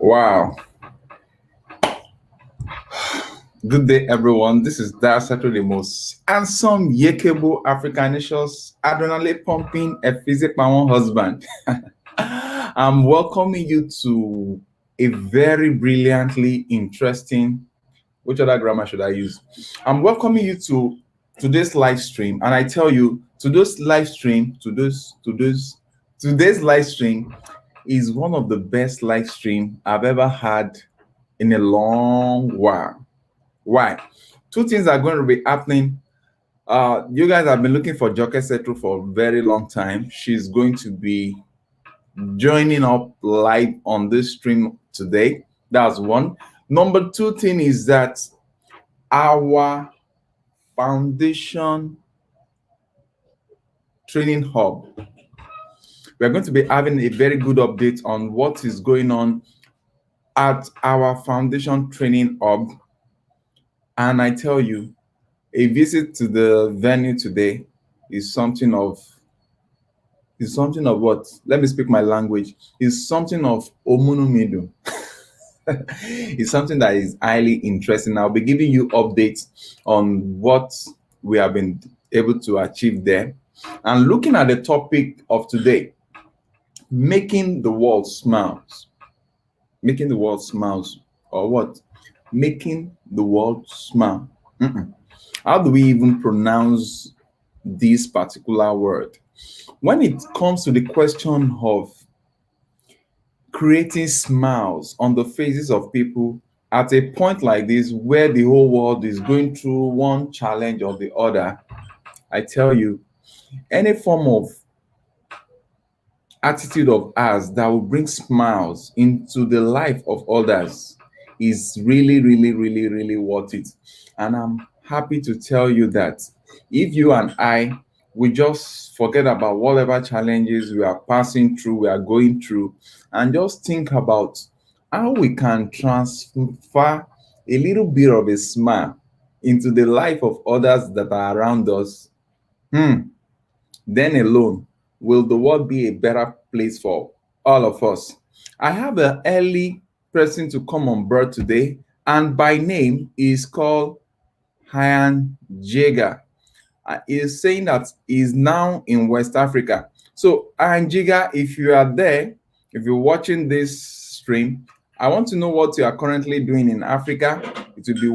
Wow. Good day, everyone. This is Dasato, the most handsome, yakable Africanicious, adrenaline pumping, Ephesic husband. I'm welcoming you to a very brilliantly interesting. Which other grammar should I use? I'm welcoming you to today's live stream, and I tell you, today's live stream is one of the best live stream I've ever had in a long while. Why? Two things are going to be happening. You guys have been looking for Joke Setru for a very long time. She's going to be joining up live on this stream today. That's one. Number two thing is that our foundation training hub, we're going to be having a very good update on what is going on at our foundation training hub. And I tell you, a visit to the venue today is something of what? Let me speak my language. Is something of omunumidu. It's something that is highly interesting. I'll be giving you updates on what we have been able to achieve there. And looking at the topic of today, making the world smiles. Making the world smiles, or what? Making the world smile. How do we even pronounce this particular word? When it comes to the question of creating smiles on the faces of people at a point like this where the whole world is going through one challenge or the other, I tell you, any form of attitude of ours that will bring smiles into the life of others is really, really, really, really worth it. And I'm happy to tell you that if you and I, we just forget about whatever challenges we are passing through, we are going through, and just think about how we can transfer a little bit of a smile into the life of others that are around us, then alone will the world be a better place for all of us. I have an early person to come on board today, and by name is called Hyan Jega. Is saying that he's now in West Africa. So, Hyan, if you are there, if you're watching this stream, I want to know what you are currently doing in Africa. It would be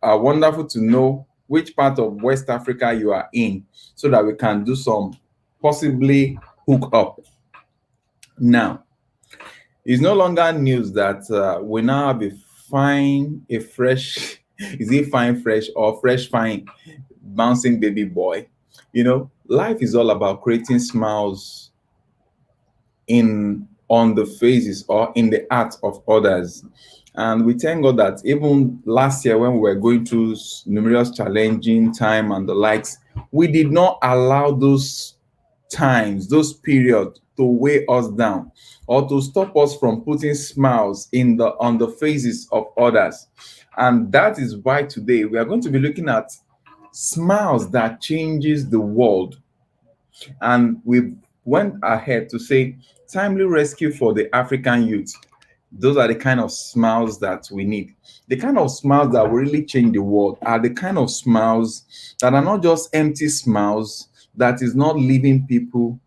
wonderful to know which part of West Africa you are in so that we can do some possibly hook up. Now, it's no longer news that we now have a fresh, is it fine fresh or fresh fine bouncing baby boy? You know, life is all about creating smiles in on the faces or in the hearts of others. And we thank God that even last year when we were going through numerous challenging time and the likes, we did not allow those times, those periods to weigh us down or to stop us from putting smiles on the faces of others. And that is why today we are going to be looking at smiles that changes the world. And we went ahead to say timely rescue for the African youth. Those are the kind of smiles that we need. The kind of smiles that will really change the world are the kind of smiles that are not just empty smiles, that is not leaving people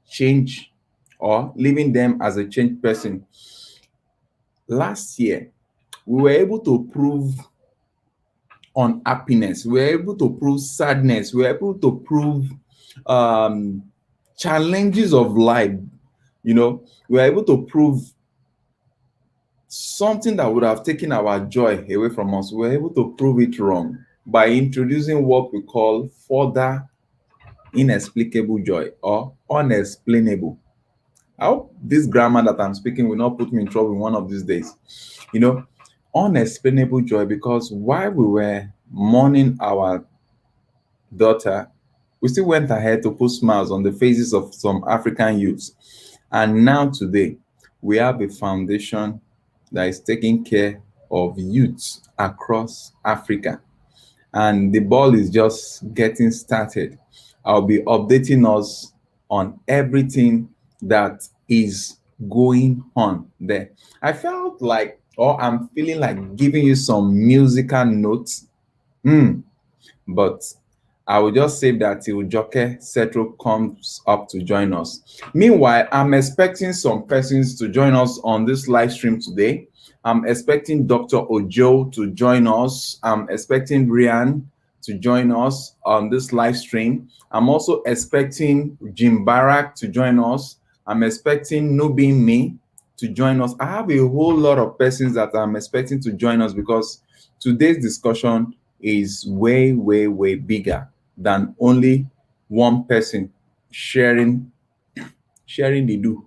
change or leaving them as a changed person. Last year, we were able to prove on happiness, we were able to prove sadness, we were able to prove challenges of life. You know, we were able to prove something that would have taken our joy away from us. We were able to prove it wrong by introducing what we call further inexplicable joy or unexplainable. I hope this grammar that I'm speaking will not put me in trouble one of these days. You know, unexplainable joy, because while we were mourning our daughter, we still went ahead to put smiles on the faces of some African youths. And now today, we have a foundation that is taking care of youths across Africa. And the ball is just getting started. I'll be updating us on everything that is going on there. I felt like, or I'm feeling like giving you some musical notes. But I will just say that till Joke Setro comes up to join us. Meanwhile, I'm expecting some persons to join us on this live stream today. I'm expecting Dr. Ojo to join us. I'm expecting Rian to join us on this live stream. I'm also expecting Jim Barak to join us. I'm expecting Nubi Me to join us. I have a whole lot of persons that I'm expecting to join us because today's discussion is way, way, way bigger than only one person sharing the do.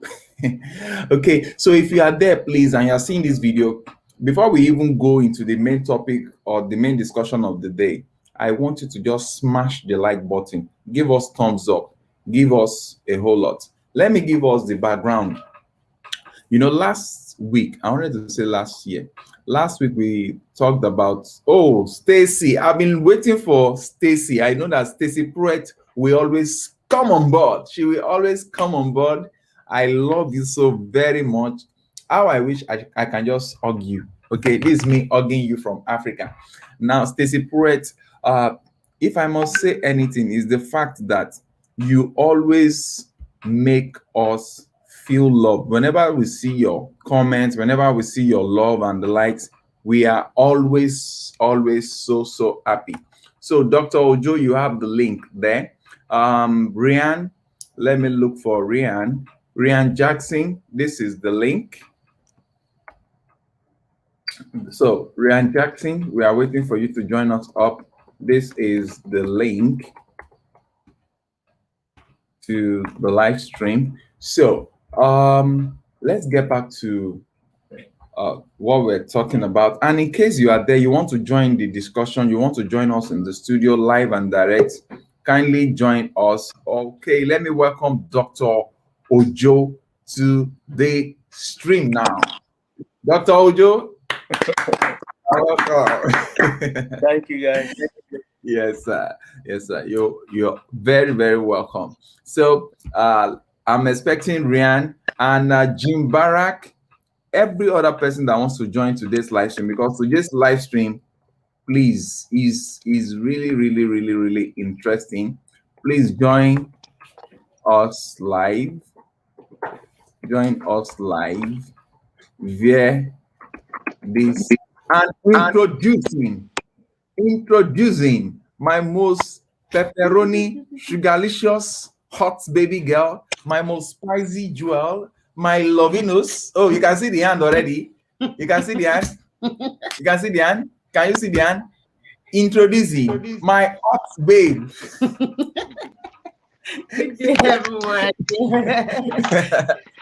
Okay, so if you are there, please, and you're seeing this video, before we even go into the main topic or the main discussion of the day, I want you to just smash the like button, give us thumbs up, give us a whole lot. Let me give us the background. You know, last week, I wanted to say last year, last week we talked about, oh, Stacy. I've been waiting for Stacy. I know that Stacy Pruitt will always come on board. She will always come on board. I love you so very much. How I wish I can just hug you. Okay, this is me hugging you from Africa. Now, Stacy Pruitt, if I must say anything, is the fact that you always make us feel love. Whenever we see your comments, whenever we see your love and the likes, we are always so happy. So Dr. Ojo, you have the link there. Rian, let me look for Rian Jackson. This is the link. So Rian Jackson, we are waiting for you to join us up. This is the link to the live stream. So let's get back to what we're talking about. And in case you are there, you want to join the discussion, you want to join us in the studio live and direct, kindly join us. Okay, let me welcome Dr. Ojo to the stream now. Dr. Ojo. Welcome. Thank you, guys. Yes, sir. Yes, sir. You're very, very welcome. So I'm expecting Rian and Jim Barak, every other person that wants to join today's live stream, because today's live stream, please, is really interesting. Please join us live. Join us live via this and introducing my most pepperoni, sugarlicious, hot baby girl, my most spicy jewel, my lovinus. Oh, you can see the hand already. You can see the hand. You can see the hand. Can you see the hand? Introducing my hot babe. Good day, everyone.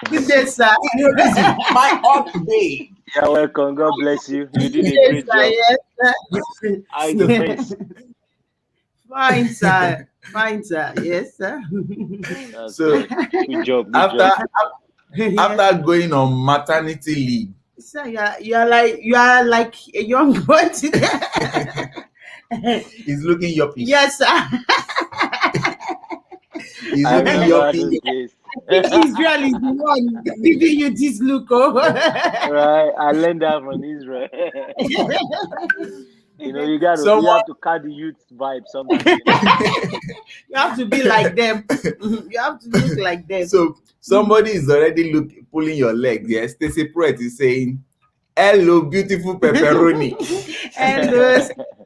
Good day, sir. Introducing my hot babe. You're welcome. God bless you. You did a great job. Yes, sir. How is the face? Fine, sir. Fine, sir. Yes, sir. So good job. After going on maternity leave. Sir, you are like a young boy today. He's looking yuppie. Yes, sir. He's looking yuppie. Israel is the one giving you this look over. Right, I learned that from Israel. You know, you have to carry the youth vibe sometimes. You have to be like them. You have to look like them. So somebody is already pulling your leg. Yes, Stacy Pruitt is saying, "Hello, beautiful pepperoni." Hello,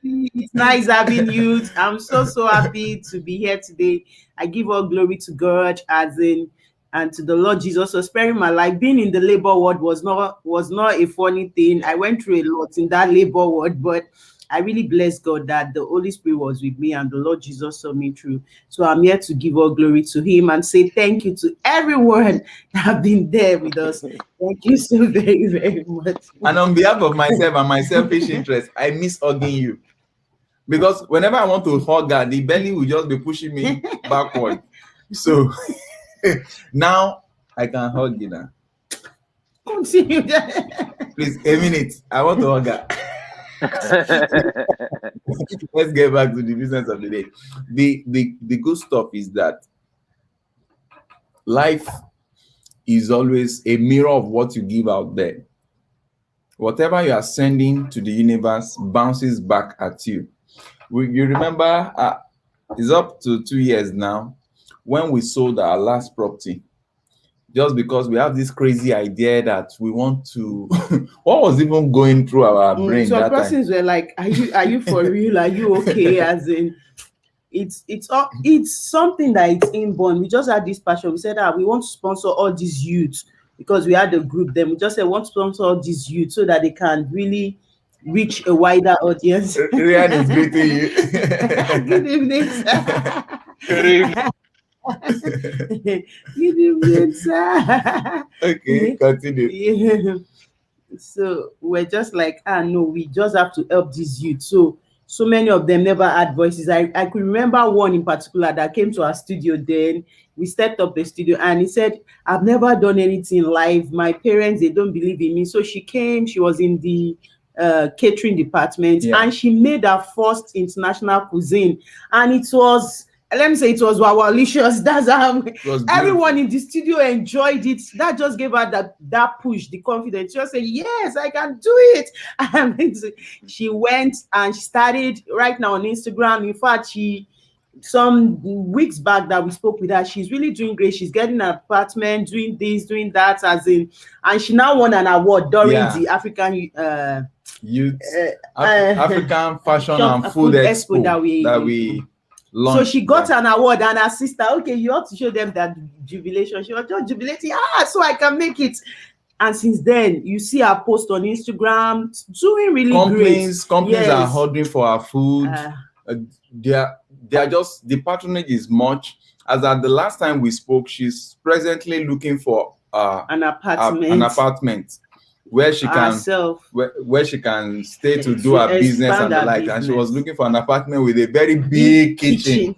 it's nice having you. I'm so happy to be here today. I give all glory to God and to the Lord Jesus for sparing my life. Being in the labor ward was not a funny thing. I went through a lot in that labor ward, but I really bless God that the Holy Spirit was with me and the Lord Jesus saw me through. So I'm here to give all glory to him and say thank you to everyone that have been there with us. Thank you so very, very much. And on behalf of myself and my selfish interest, I miss hugging you. Because whenever I want to hug her, the belly will just be pushing me backward. So now I can hug you now. Continue. Please, a minute. I want to hug her. Let's get back to the business of the day. The good stuff is that life is always a mirror of what you give out there. Whatever you are sending to the universe bounces back at you. You remember, it's up to 2 years now when we sold our last property, just because we have this crazy idea that we want to what was even going through our brain Some that time? persons were like, are you for real? Are you okay? As in, it's something that it's inborn. We just had this passion. We said that we want to sponsor all these youths because we had a group. Then we just said we want to sponsor all these youths so that they can really reach a wider audience. Ryan is greeting you. Good evening, sir. Good evening. Good evening, sir. Okay, continue. Yeah. So we're just like, no, we just have to help these youth. So many of them never had voices. I could remember one in particular that came to our studio. Then we stepped up the studio and he said, I've never done anything live. My parents, they don't believe in me. So she came, she was in the catering department, and she made her first international cuisine, and it was, let me say, it was wowalicious. That's how everyone in the studio enjoyed it. That just gave her that push, the confidence. She just said, yes, I can do it. And she went and she started right now on Instagram. In fact, some weeks back that we spoke with her, she's really doing great. She's getting an apartment, doing this, doing that, and she now won an award during the African African Fashion and Food Expo that we launched. So she got an award, and her sister, okay, you have to show them that jubilation. She was just jubilating, so I can make it. And since then, you see her post on Instagram, doing really great. Companies are ordering for our food. They are just, the patronage is much. As at the last time we spoke, she's presently looking for an apartment where she can where she can stay to do her business and the like. And she was looking for an apartment with a very big kitchen.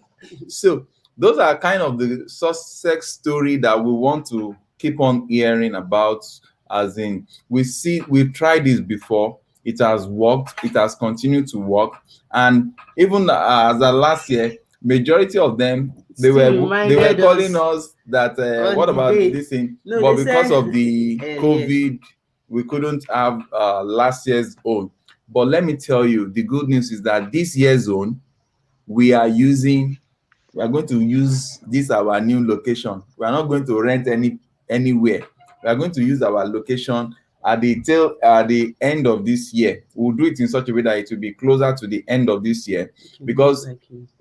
So those are kind of the success story that we want to keep on hearing about. As in, we've tried this before, it has worked, it has continued to work, and even as of last year, majority of them they were calling us that what about this thing? But because of the COVID, we couldn't have last year's own. But let me tell you, the good news is that this year's own, we are going to use this our new location. We are not going to rent anywhere. We are going to use our location at the end of this year. We'll do it in such a way that it will be closer to the end of this year, because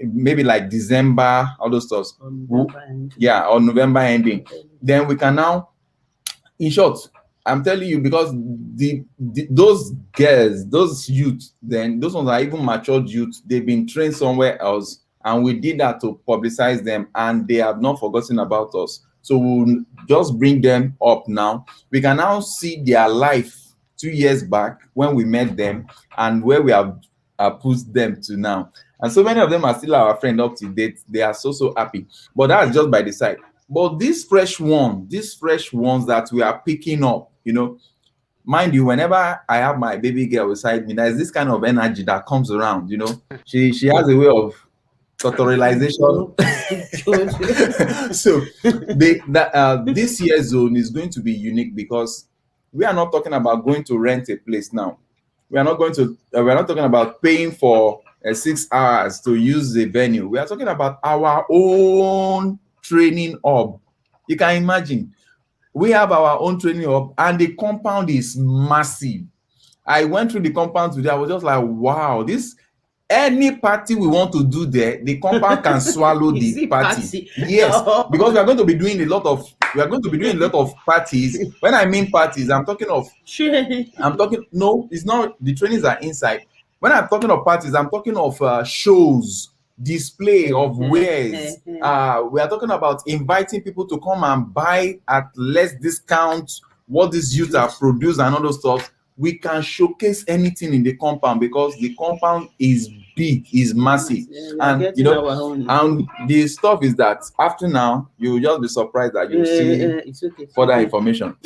maybe like December, all those stuff. Or November ending. Then we can now, in short, I'm telling you, because those girls, those youth, then those ones are even matured youth. They've been trained somewhere else, and we did that to publicize them, and they have not forgotten about us. So we'll just bring them up now. We can now see their life 2 years back when we met them and where we have put them to now. And so many of them are still our friend up to date. They are so happy. But that's just by the side. But these fresh ones that we are picking up, mind you, whenever I have my baby girl beside me, there's this kind of energy that comes around, She has a way of tutorialization. So this year's zone is going to be unique, because we are not talking about going to rent a place now. We are not talking about paying for 6 hours to use the venue. We are talking about our own training hub. You can imagine, we have our own training hub, and the compound is massive. I went through the compound today. I was just like, wow, any party we want to do there, the compound can swallow the party. Yes, because we are going to be doing a lot of parties. When I mean parties, no, it's not, the trainings are inside. When I'm talking of parties, I'm talking of shows, display of wares. We are talking about inviting people to come and buy at less discount what these youths are produced and all those stuff. We can showcase anything in the compound, because the compound is big, is massive. And and the stuff is that after now, you will just be surprised that you see further information.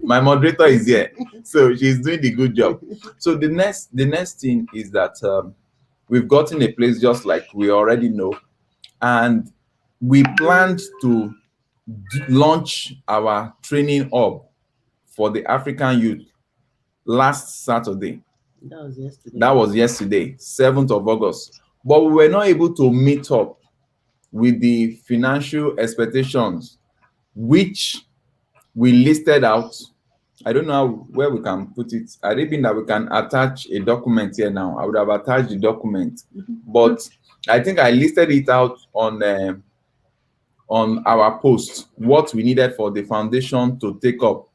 My moderator is here, so she's doing the good job. So the next thing is that we've gotten a place just like we already know, and we planned to launch our training hub for the African youth last Saturday. That was yesterday. That was yesterday, 7th of August. But we were not able to meet up with the financial expectations which we listed out. I don't know where we can put it. I don't think that we can attach a document here now. I would have attached the document, but I think I listed it out on our post what we needed for the foundation to take up.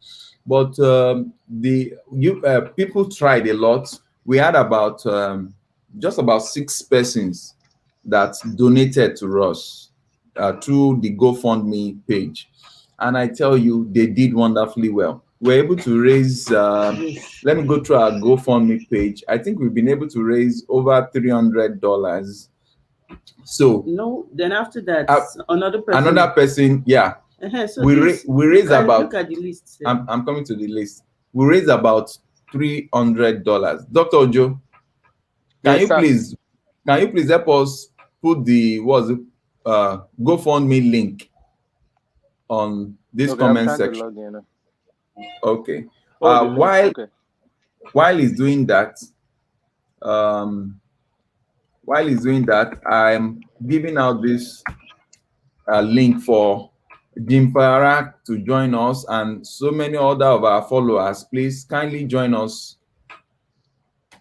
But people tried a lot. We had about just about 6 persons that donated to us through the GoFundMe page, and I tell you, they did wonderfully well. We're able to raise. Let me go through our GoFundMe page. I think we've been able to raise over $300. So no, then after that, another person, yeah. So we raise about. Look at the list. I'm coming to the list. We raise about $300. Dr. Ojo, can you please help us put the GoFundMe link on this comment section? Okay. While he's doing that, I'm giving out this link for Jim Parak to join us and so many other of our followers. Please kindly join us.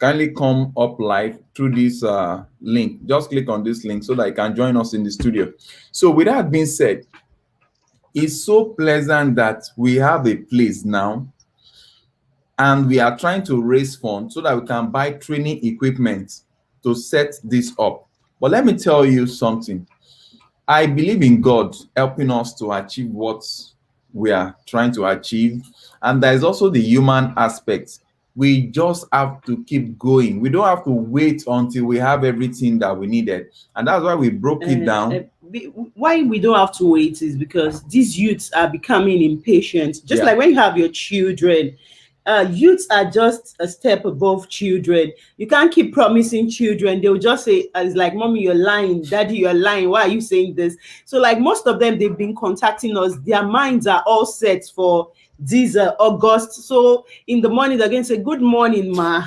Kindly come up live through this link. Just click on this link so that you can join us in the studio. So with that being said, it's so pleasant that we have a place now and we are trying to raise funds so that we can buy training equipment to set this up. But let me tell you something. I believe in God helping us to achieve what we are trying to achieve. And there is also the human aspect. We just have to keep going. We don't have to wait until we have everything that we needed. And that's why we broke it down. Why we don't have to wait is because these youths are becoming impatient. Just like when you have your children, youths are just a step above children. You can't keep promising children. They'll just say, it's like, mommy, you're lying. Daddy, you're lying. Why are you saying this? So like most of them, they've been contacting us. Their minds are all set for this August. So in the morning, they're going to say, good morning, ma.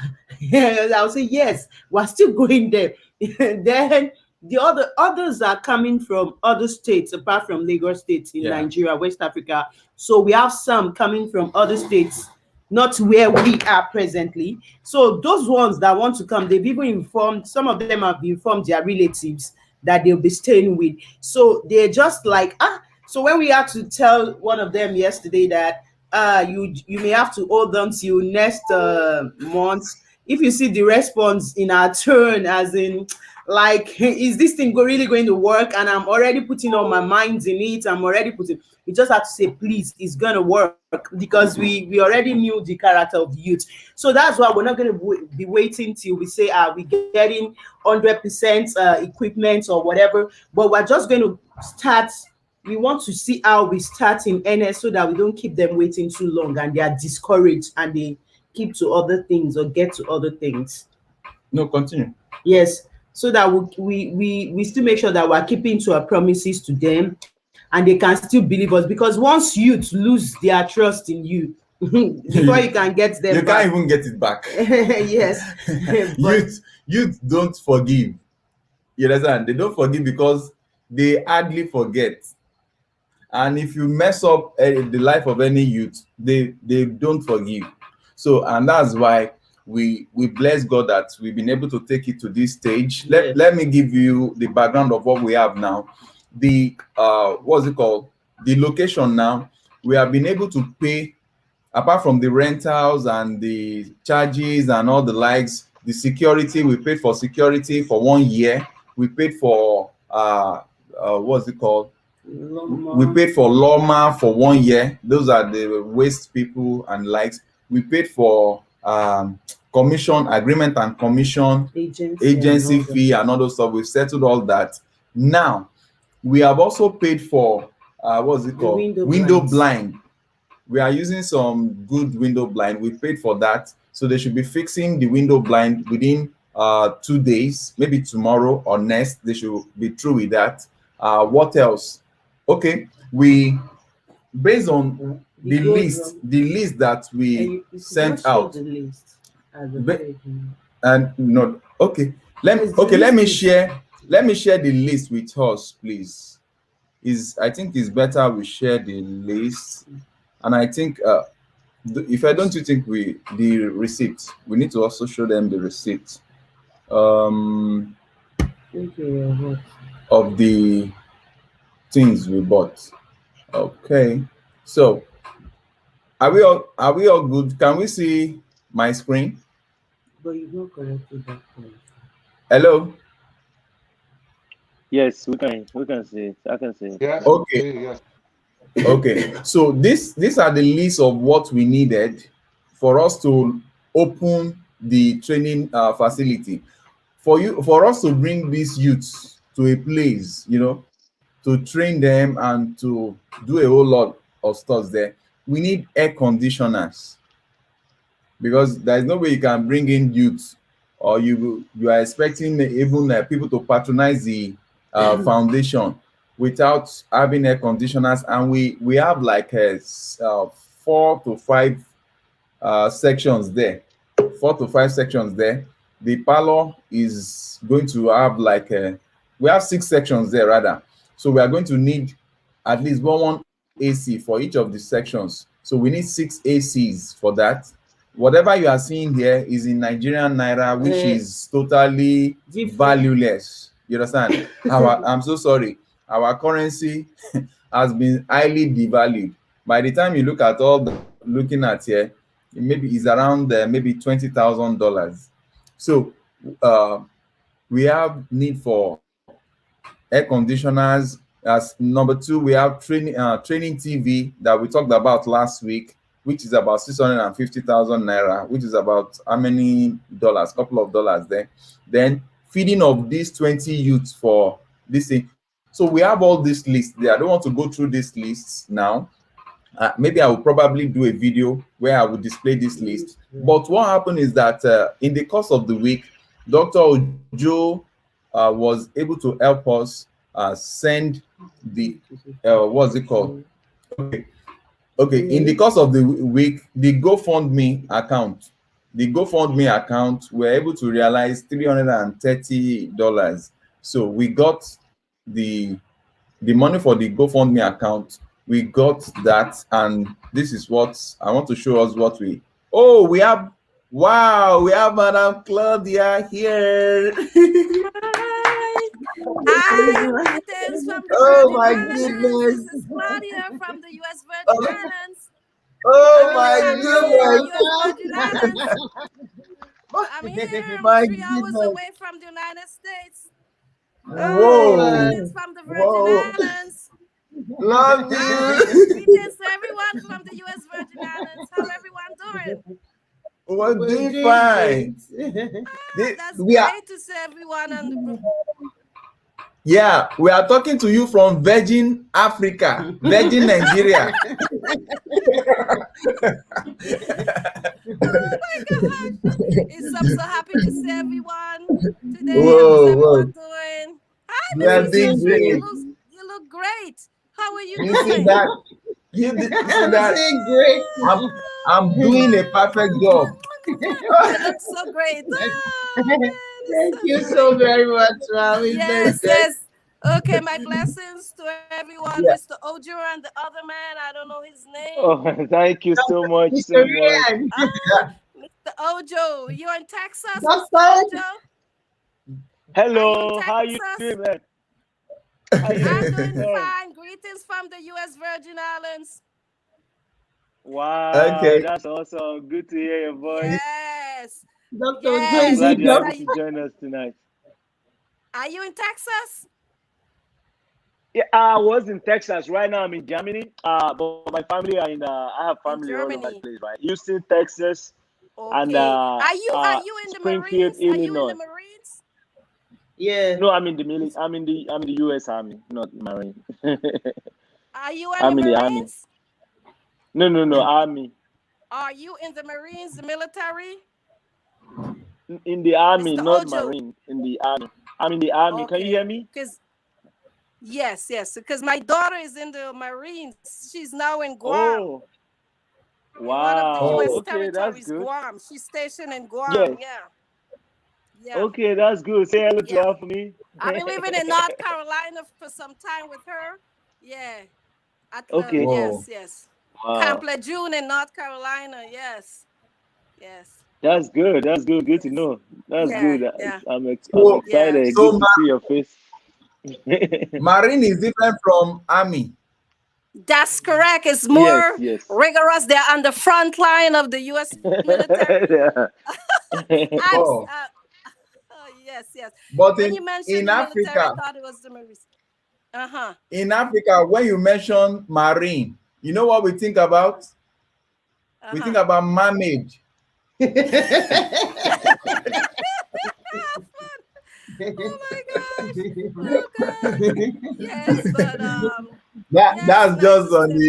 I'll say, yes, we're still going there. Then the others are coming from other states apart from Lagos State in Nigeria, West Africa. So we have some coming from other states, not where we are presently. So those ones that want to come, they've even informed, some of them have informed their relatives that they'll be staying with. So they're just like, so when we had to tell one of them yesterday that you may have to hold them till next month. If you see the response in our turn, as in, like, is this thing really going to work? And I'm already putting all my minds in it. We just have to say, please, it's going to work, because we already knew the character of the youth. So that's why we're not going to be waiting till we say, we're getting 100% equipment or whatever, but we're just going to start. We want to see how we start in earnest so that we don't keep them waiting too long and they are discouraged and they keep to other things or get to other things. No, continue. Yes. So that we still make sure that we're keeping to our promises to them and they can still believe us, because once youth lose their trust in you, before you can get them you can't even get it back. Yes. Youth don't forgive. You understand? They don't forgive because they hardly forget. And if you mess up the life of any youth, they don't forgive. So, and that's why we bless God that we've been able to take it to this stage. Let me give you the background of what we have now. The what's it called? The location now, we have been able to pay, apart from the rentals and the charges and all the likes, the security. We paid for security for 1 year. We paid for what's it called? Loma. We paid for Loma for 1 year. Those are the waste people and likes. We paid for commission agreement and commission agency fee and all those stuff. We've settled all that. Now we have also paid for what's it called? Window blind. We are using some good window blind. We paid for that, so they should be fixing the window blind within 2 days, maybe tomorrow or next. They should be through with that. What else? Okay, we based on the gold list, the list that we sent out. The list as a Ba- and no, okay. Let me share the list with us, please. I think it's better we share the list, and I think if I don't you think the receipt, we need to also show them the receipt of the things we bought. Okay, so are we all good? Can we see my screen? But you've not corrected that point. Hello. Yes, we can see it. I can see it. Yes. Okay. Yes. Okay. So these are the list of what we needed for us to open the training facility. For us to bring these youths to a place, to train them and to do a whole lot of stuff there, we need air conditioners, because there is no way you can bring in youths, or you are expecting even people to patronize the foundation without having air conditioners. And we have like 4 to 5 sections there. 4 to 5 sections there. The parlor is going to have like we have 6 sections there rather. So we are going to need at least one AC for each of the sections. So we need 6 ACs for that. Whatever you are seeing here is in Nigerian naira, which is totally valueless. You understand? I'm so sorry. Our currency has been highly devalued. By the time you look at looking at here, maybe it's around maybe $20,000. So we have need for air conditioners. As number 2, we have training TV that we talked about last week, which is about 650,000 naira, which is about how many dollars? Couple of dollars there. Then feeding of these 20 youths for this thing. So we have all this list there. I don't want to go through this lists now. Maybe I will probably do a video where I will display this list. But what happened is that in the course of the week, Dr. Ojo was able to help us send the what's it called? Okay. In the course of the week, the GoFundMe account, we're able to realize $330. So we got the money for the GoFundMe account. We got that, and this is what I want to show us. What we have. Wow, we have Madam Claudia here. Hi, greetings from the Oh my Virgin Islands. goodness. This is Claudia from the U.S. Virgin Islands. Oh I'm my here goodness. in U.S. Virgin Islands. I'm here. My I'm 3 hours goodness. away from the United States. Whoa. Greetings from the Virgin Whoa. Islands. Love you. Greetings to everyone from the U.S. Virgin Islands. How everyone doing? We're doing fine. That's We are- great to see everyone on the. Yeah, we are talking to you from Virgin Africa, Virgin Nigeria. Oh my gosh. I'm so happy to see everyone today. Whoa, How's everyone doing? Hi, We are Mrs. doing Joshua. great. You look great. How are you You doing? see that? You see that? Great. I'm doing a perfect job. You look so great. Oh, man, Thank it's you so so great. very much, Mom. Yes. Okay, my blessings to everyone. Yeah. Mr. Ojo and the other man, I don't know his name. Oh, thank you so much. So Mr. much. Rian. Mr. Ojo, you're in Texas, That's Mr. fine. Ojo? Hello, Are how you you in Texas? doing, man? How you I'm doing? doing fine. Greetings from the U.S. Virgin Islands. Wow, Okay. that's awesome. Good to hear your voice. Yes. Dr. Yes. I'm Joyce, glad you you're know. able to join us tonight. Are you in Texas? Yeah, I was in Texas. Right now, I'm in Germany. But my family are in. I have family all over the Germany. place, right? Houston, Texas, and Okay. Are you in the Springfield, Marines? Are you in the Illinois. Marines? Yeah. No, I'm in the military. I'm in the U.S. Army, not Marine. Are you in I'm the in the Army. Marines? No, Army. Are you in the Marines, the military? In the Army, Mr. not Ojo. Marine. In the Army. I'm in the Army. Can you hear me? Because Yes, yes, because my daughter is in the Marines. She's now in Guam. Oh, In one of the wow. U.S. Okay, that's territories, good. Guam. She's stationed in Guam. Yes. Yeah, yeah, Okay, that's good. Say hello to yeah. her for me. I've been living in North Carolina for some time with her. Yeah, Okay. Whoa. yes, yes. Camp Wow. Lejeune in North Carolina. Yes, yes, That's good. That's good. Good to yes. know. That's Yeah, good. yeah, I'm So, yeah. excited. so Good to see your face. Marine is different from Army. That's correct. It's Yes, more yes. rigorous. They're on the front line of the U.S. military. Yeah. And Oh, oh, yes, yes. but When you mentioned in the military, I Africa, thought it was the Marines. Uh-huh. when you mention Marine, you know what we think about? We think Uh-huh. about mermaid. Oh my gosh. Oh God. Yes, but yes, That's nice just to on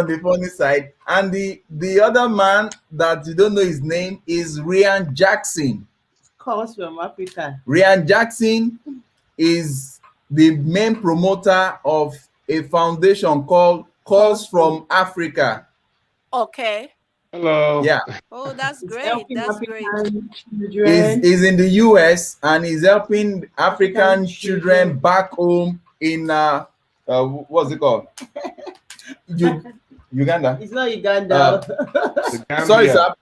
see. the funny side. And the other man that you don't know his name is Ryan Jackson. Calls from Africa. Ryan Jackson is the main promoter of a foundation called Calls from Africa. Okay. Hello. Yeah, Oh, that's It's great. helping That's great. African is children. in the US and is helping African African children children. back home in what's it called? Uganda. It's not Uganda. The Sorry, Gambia. sir.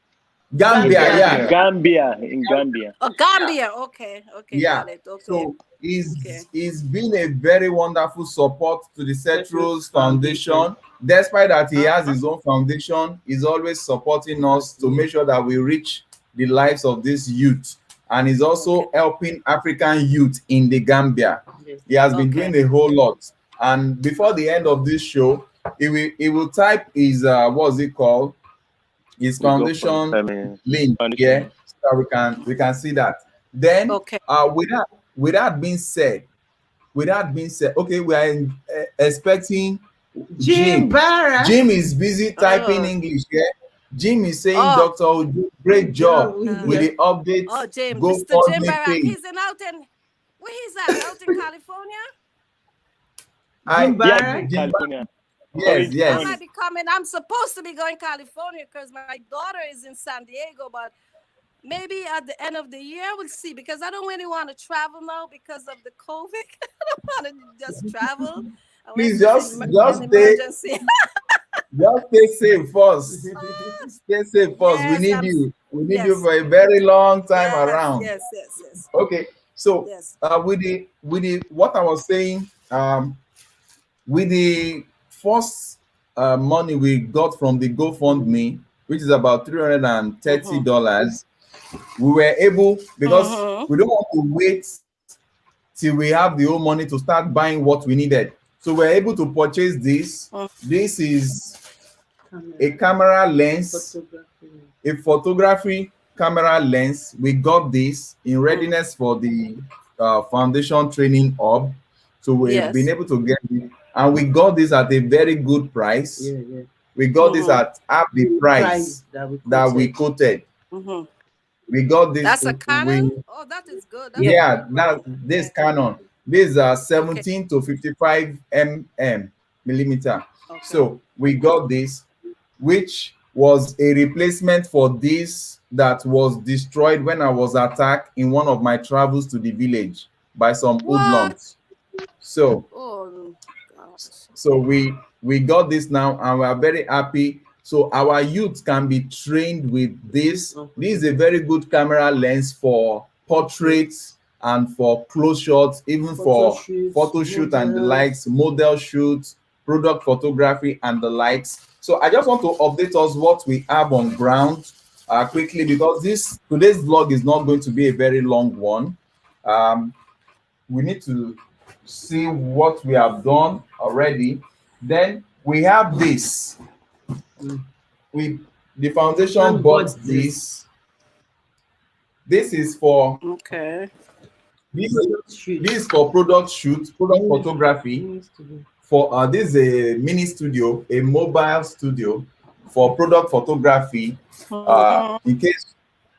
Gambia, Gambia. yeah. Gambia, in Gambia. Oh, Gambia. Okay. Okay, Yeah. got it. Okay. So Okay. he's been a very wonderful support to the Cetrus Cetrus Foundation. Despite that he has his own foundation, he's always supporting us to make sure that we reach the lives of this youth. And he's also helping African youth in the Gambia. Yes. He has been Okay. doing a whole lot. And before the end of this show, he will type his what's it called? His foundation link here, so that we can see that. Then Okay. with that being said, okay, we are expecting Jim Barra. Jim is busy typing Oh. English. Yeah, Jim is saying, Oh. Dr. Ojo, great job Yeah. with the updates. Oh, Jim, Go Mr. for Jim me, Barak. page. He's out in where he's at? Out in California? Jim Yeah, Barra. in California. Yes, Orange yes. I County. might be coming. I'm supposed to be going California because my daughter is in San Diego, but maybe at the end of the year we'll see because I don't really want to travel now because of the COVID. I don't want to just travel. Please unless it's just an stay emergency. Just stay safe first. Stay safe first. We Yes, need you. We need you yes. for a very long time yes, around. yes. Okay. So Yes. with the what I was saying, with the first money we got from the GoFundMe, which is about $330, we were able, because Mhm. we don't want to wait till we have the whole money to start buying what we needed. So we're able to purchase this. This is a camera lens, a photography camera lens. We got this in readiness for the foundation training hub. So we've Yes. been able to get it, and we got this at a very good price. Yeah. We got this at half the price that we quoted. Mhm. We got this. That's a we- Canon. Oh, that is good. That's yeah, good. that this Canon. These are 17 to 55 millimeter. Okay. So we got this, which was a replacement for this that was destroyed when I was attacked in one of my travels to the village by some What? hoodlums. So Oh gosh. so we got this now, and we are very happy. So our youth can be trained with this. This is a very good camera lens for portraits and for close shots, even for photo shoot and the likes, model shoots, product photography and the likes. So I just want to update us what we have on ground quickly, because today's vlog is not going to be a very long one. We need to see what we have done already. Then we have this. The foundation bought this. This is for Okay. this is for product shoot, product photography. For this is a mini studio, a mobile studio for product photography. In case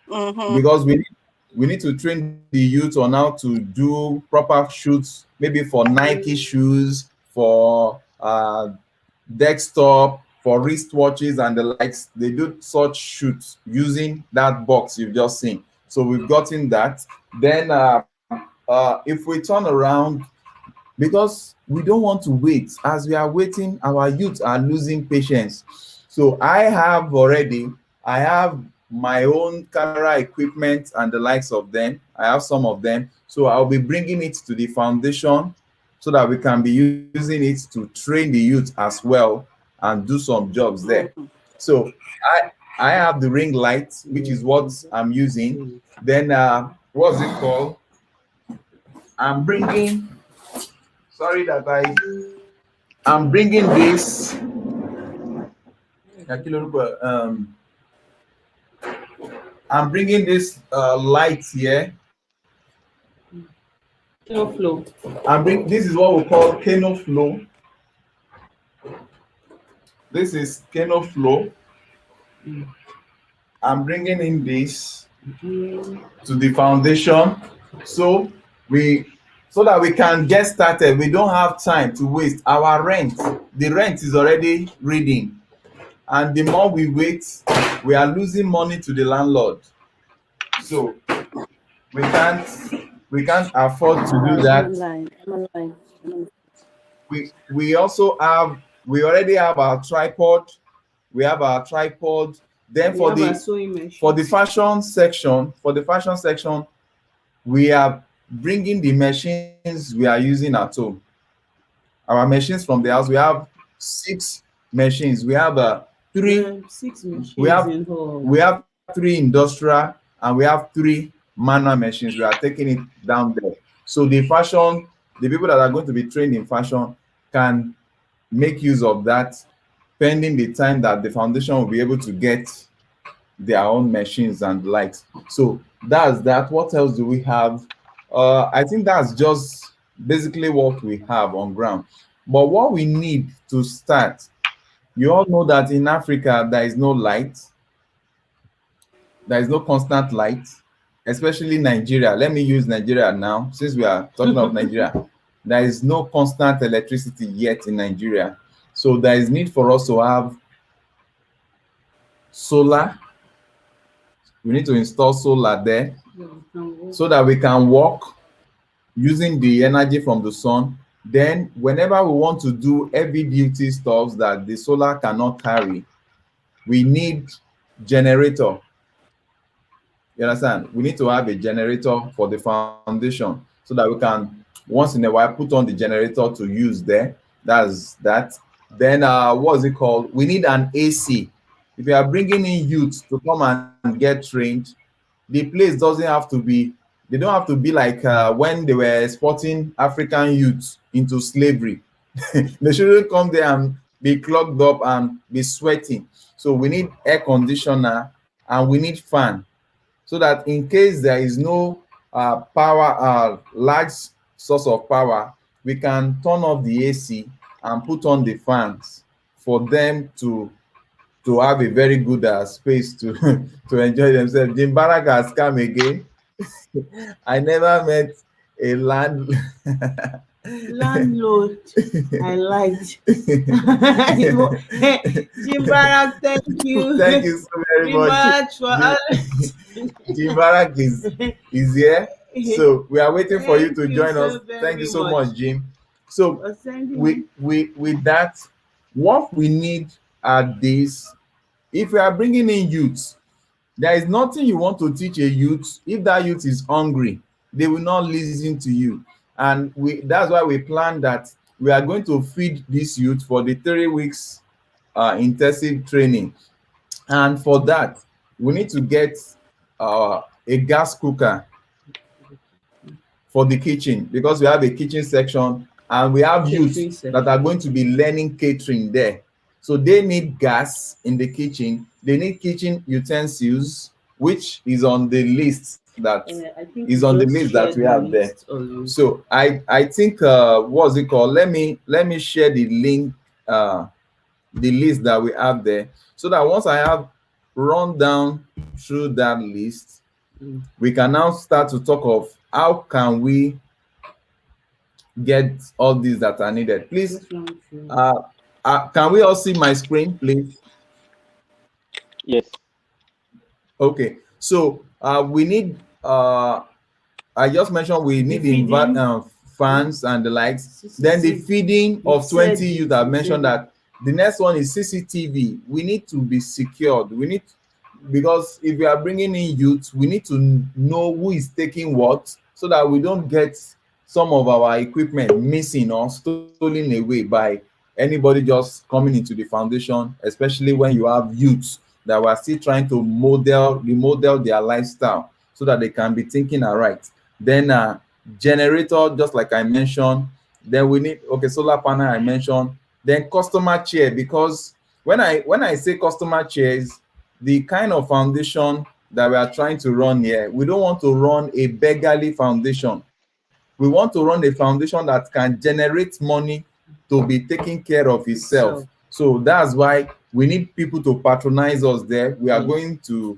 because we need to train the youth on how to do proper shoots maybe for Nike shoes, for desktop, for wristwatches and the likes. They do such shoots using that box you've just seen. So we've gotten that. Then if we turn around, because we don't want to wait. As we are waiting, our youth are losing patience. So I have my own camera equipment and the likes of them. I have some of them. So I'll be bringing it to the foundation so that we can be using it to train the youth as well and do some jobs there. So I have the ring light, which is what I'm using. Then what's it called? I'm bringing this. I'm bringing this light here. Flow. This is what we call Kano Flow. This is Kano Flow. I'm bringing in this to the foundation so that we can get started. We don't have time to waste. Our the rent is already reading, and the more we wait, we are losing money to the landlord. So we can't afford to do that. We already have our tripod. We have our tripod. Then for the fashion section, we are bringing the machines we are using at home. Our machines from the house. We have 6 machines. We have 6 machines. We have 3 industrial and we have 3 manual machines. We are taking it down there. So the people that are going to be trained in fashion can make use of that, pending the time that the foundation will be able to get their own machines and lights. So that's that. What else do we have? I think that's just basically what we have on ground. But what we need to start, you all know that in Africa, there is no light. There is no constant light, especially Nigeria. Let me use Nigeria now, since we are talking about Nigeria. There is no constant electricity yet in Nigeria. So there is need for us to have solar. We need to install solar there so that we can work using the energy from the sun. Then whenever we want to do heavy duty stuff that the solar cannot carry, we need generator. You understand? We need to have a generator for the foundation so that we can once in a while put on the generator to use there. That's that. Then what's it called? We need an AC. If you are bringing in youth to come and get trained, the place doesn't have to be, they don't have to be like when they were exporting African youth into slavery. They shouldn't come there and be clogged up and be sweating. So we need air conditioner and we need fan, so that in case there is no large source of power, we can turn off the AC and put on the fans for them to have a very good space to to enjoy themselves. Jim Barak has come again. I never met a landlord. I liked. Jim Barak, thank you. Thank you so very much. Jim Barak is here. So we are waiting for you to join us. Thank you so much, Jim. So with that, what we need are these. If we are bringing in youths, there is nothing you want to teach a youth. If that youth is hungry, they will not listen to you. And that's why we plan that we are going to feed this youth for the 3 weeks intensive training. And for that, we need to get a gas cooker for the kitchen, because we have a kitchen section and we have youth that are going to be learning catering there. So they need gas in the kitchen. They need kitchen utensils, which is on the list that we have there. So I think what's it called? Let me share the link, the list that we have there, so that once I have run down through that list, we can now start to talk of how can we get all these that are needed. Please, can we all see my screen, please? Yes. Okay, so we need I just mentioned we need fans and the likes. Then the feeding of 20 youth. I mentioned that. The next one is CCTV. We need to be secured. We need, because if we are bringing in youth, we need to know who is taking what, so that we don't get some of our equipment missing or stolen away by anybody just coming into the foundation, especially when you have youths that were still trying to remodel their lifestyle so that they can be thinking aright. Then generator, just like I mentioned. Then we need, okay, solar panel I mentioned. Then customer chair, because when I say customer chairs, the kind of foundation that we are trying to run here, we don't want to run a beggarly foundation. We want to run a foundation that can generate money to be taking care of itself. So that's why we need people to patronize us there. We are going to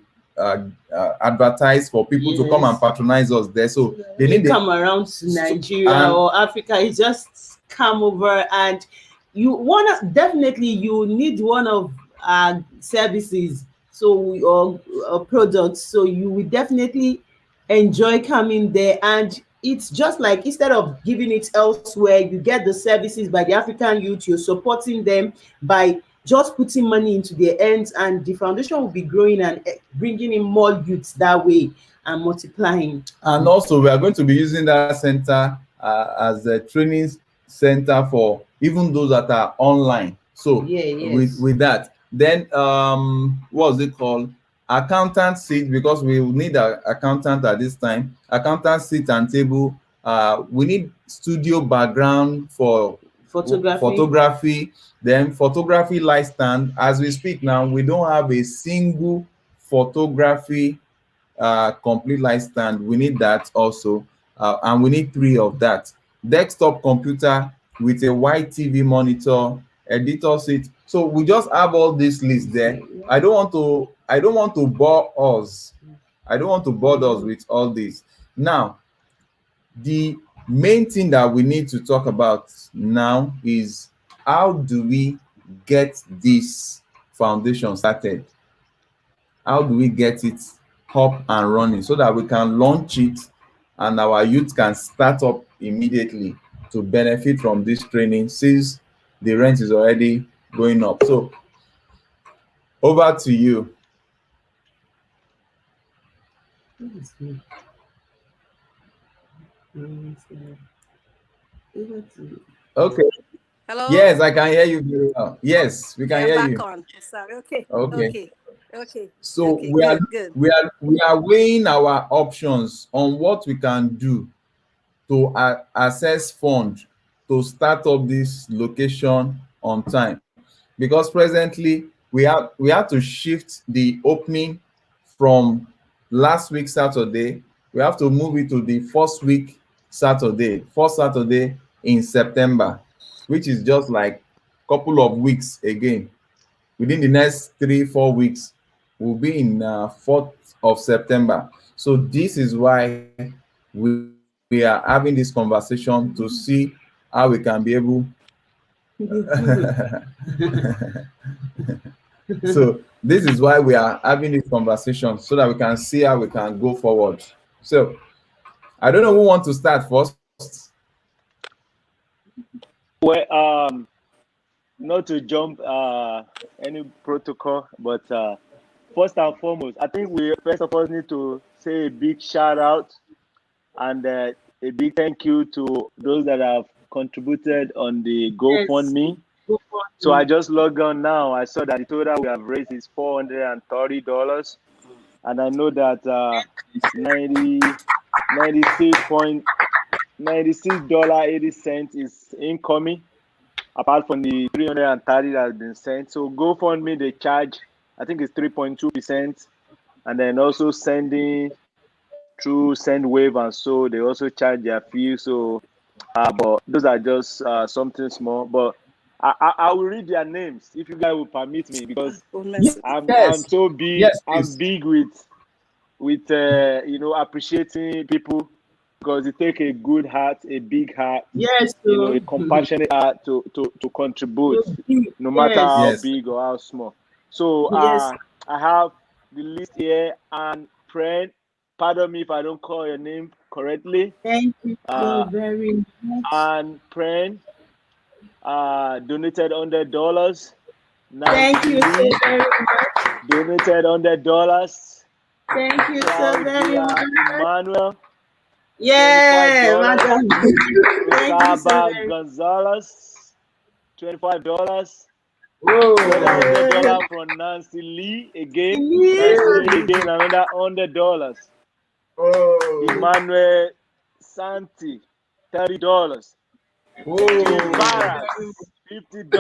advertise for people to come and patronize us there. So they need come around to Nigeria or Africa. You just come over, and you you need one of our services, or products. So you will definitely enjoy coming there. And it's just like, instead of giving it elsewhere, you get the services by the African youth. You're supporting them by just putting money into their hands, and the foundation will be growing and bringing in more youths that way and multiplying. And also, we are going to be using that center as a training center for even those that are online. So with that, then what's it called? Accountant seat, because we will need an accountant at this time. Accountant seat and table. We need studio background for photography. Then photography light stand. As we speak now, we don't have a single photography complete light stand. We need that also, and we need 3 of that. Desktop computer with a white TV monitor, editor seat. So we just have all this list there. I don't want to bore us. I don't want to bore us with all this. Now, the main thing that we need to talk about now is, how do we get this foundation started? How do we get it up and running so that we can launch it and our youth can start up immediately to benefit from this training, since the rent is already going up? So over to you. Okay. Hello? Yes, I can hear you very well. Yes, we can hear back you. on. Sorry. Okay. So okay, good. we are weighing our options on what we can do to access funds to start up this location on time, because presently we have to shift the opening from last week Saturday. We have to move it to the first Saturday in September, which is just like a couple of weeks again. Within the next 3-4 weeks, we'll be in 4th of September. So this is why we are having this conversation, to see how we can be able. So this is why we are having this conversation, so that we can see how we can go forward. So I don't know who wants to start first. Well, not to jump any protocol, but first and foremost, I think we first of all need to say a big shout out and a big thank you to those that have contributed on the GoFundMe. So I just logged on now. I saw that the total we have raised is $430, and I know that $96.80 is incoming, apart from the $330 that has been sent. So GoFundMe, they charge, I think it's 3.2%, and then also sending through SendWave, and so they also charge their fee. So, but those are just something small. But I will read their names if you guys will permit me, because I'm so big. I'm big with appreciating people because it takes a good heart, a big heart, Yes, a compassionate heart to contribute, no matter how Yes. big or how small. So Yes. I have the list here, and friend, pardon me if I don't call your name correctly. Thank you so very much. And friend, donated $100. Thank you so Nancy Lee very much. donated $100. Thank you so very Claudia much. Emmanuel, Yeah, $25. madam. Thank you so Osaba very much. Gonzalez, $25. Whoa. Another $100 from Nancy Lee again. Nancy Lee again, another $100. Oh. Emmanuel Santi, $30. Jim Barras, $50.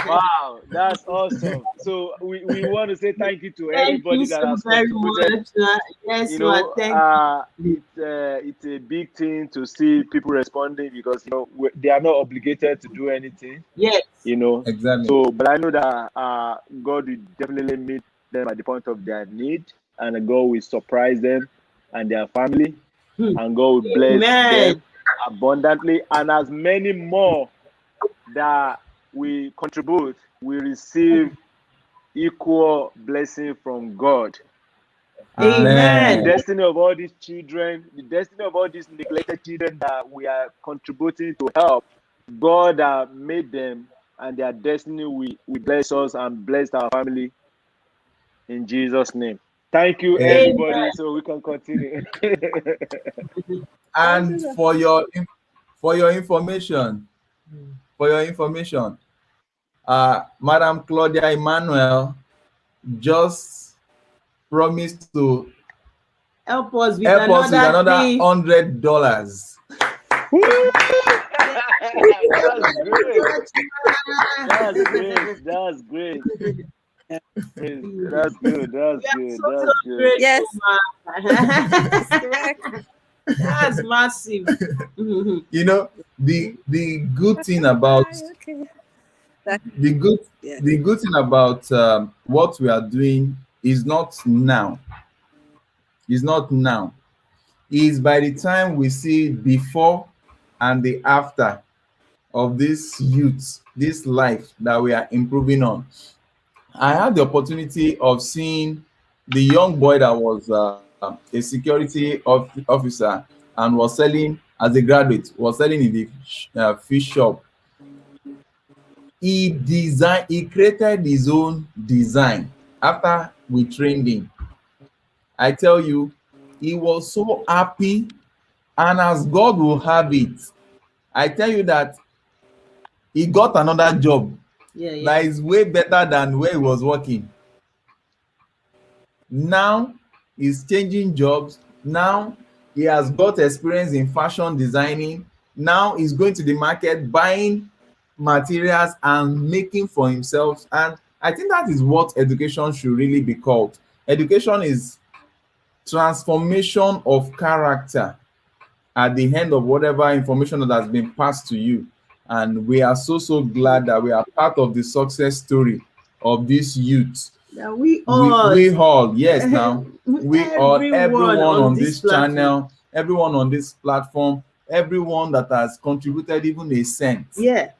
Wow, that's awesome. So we want to say thank you to Thank everybody you that so has very contributed. much. Yes, You ma, know, thank it's a big thing to see people responding, because they are not obligated to do anything. Yes. Exactly. So, but I know that God will definitely meet them at the point of their need, and God will surprise them and their family, and God will bless them abundantly, and as many more that we contribute, we receive equal blessing from God. Amen. The destiny of all these children, the destiny of all these neglected children that we are contributing to help, God made them, and their destiny we bless us and bless our family in Jesus' name. Thank you, everybody. So we can continue. And for your information, Madam Claudia Emmanuel just promised to help us with another thing. $100. That's great. That's great. That's good. That's good. That's good. Yes. That's correct. That's massive. The good thing about the good thing about what we are doing is not now. Is not now. Is by the time we see before and the after of this youth, this life that we are improving on. I had the opportunity of seeing the young boy that was a security officer and was selling, as a graduate, was selling in the fish shop. He created his own design after we trained him. I tell you, he was so happy, and as God will have it, I tell you that he got another job that is way better than where he was working. Now he's changing jobs. Now he has got experience in fashion designing. Now he's going to the market, buying materials and making for himself. And I think that is what education should really be called. Education is transformation of character at the end of whatever information that has been passed to you. And we are so glad that we are part of the success story of this youth. We all, yes, now everyone on this channel, everyone on this platform, everyone that has contributed even a cent. Yeah,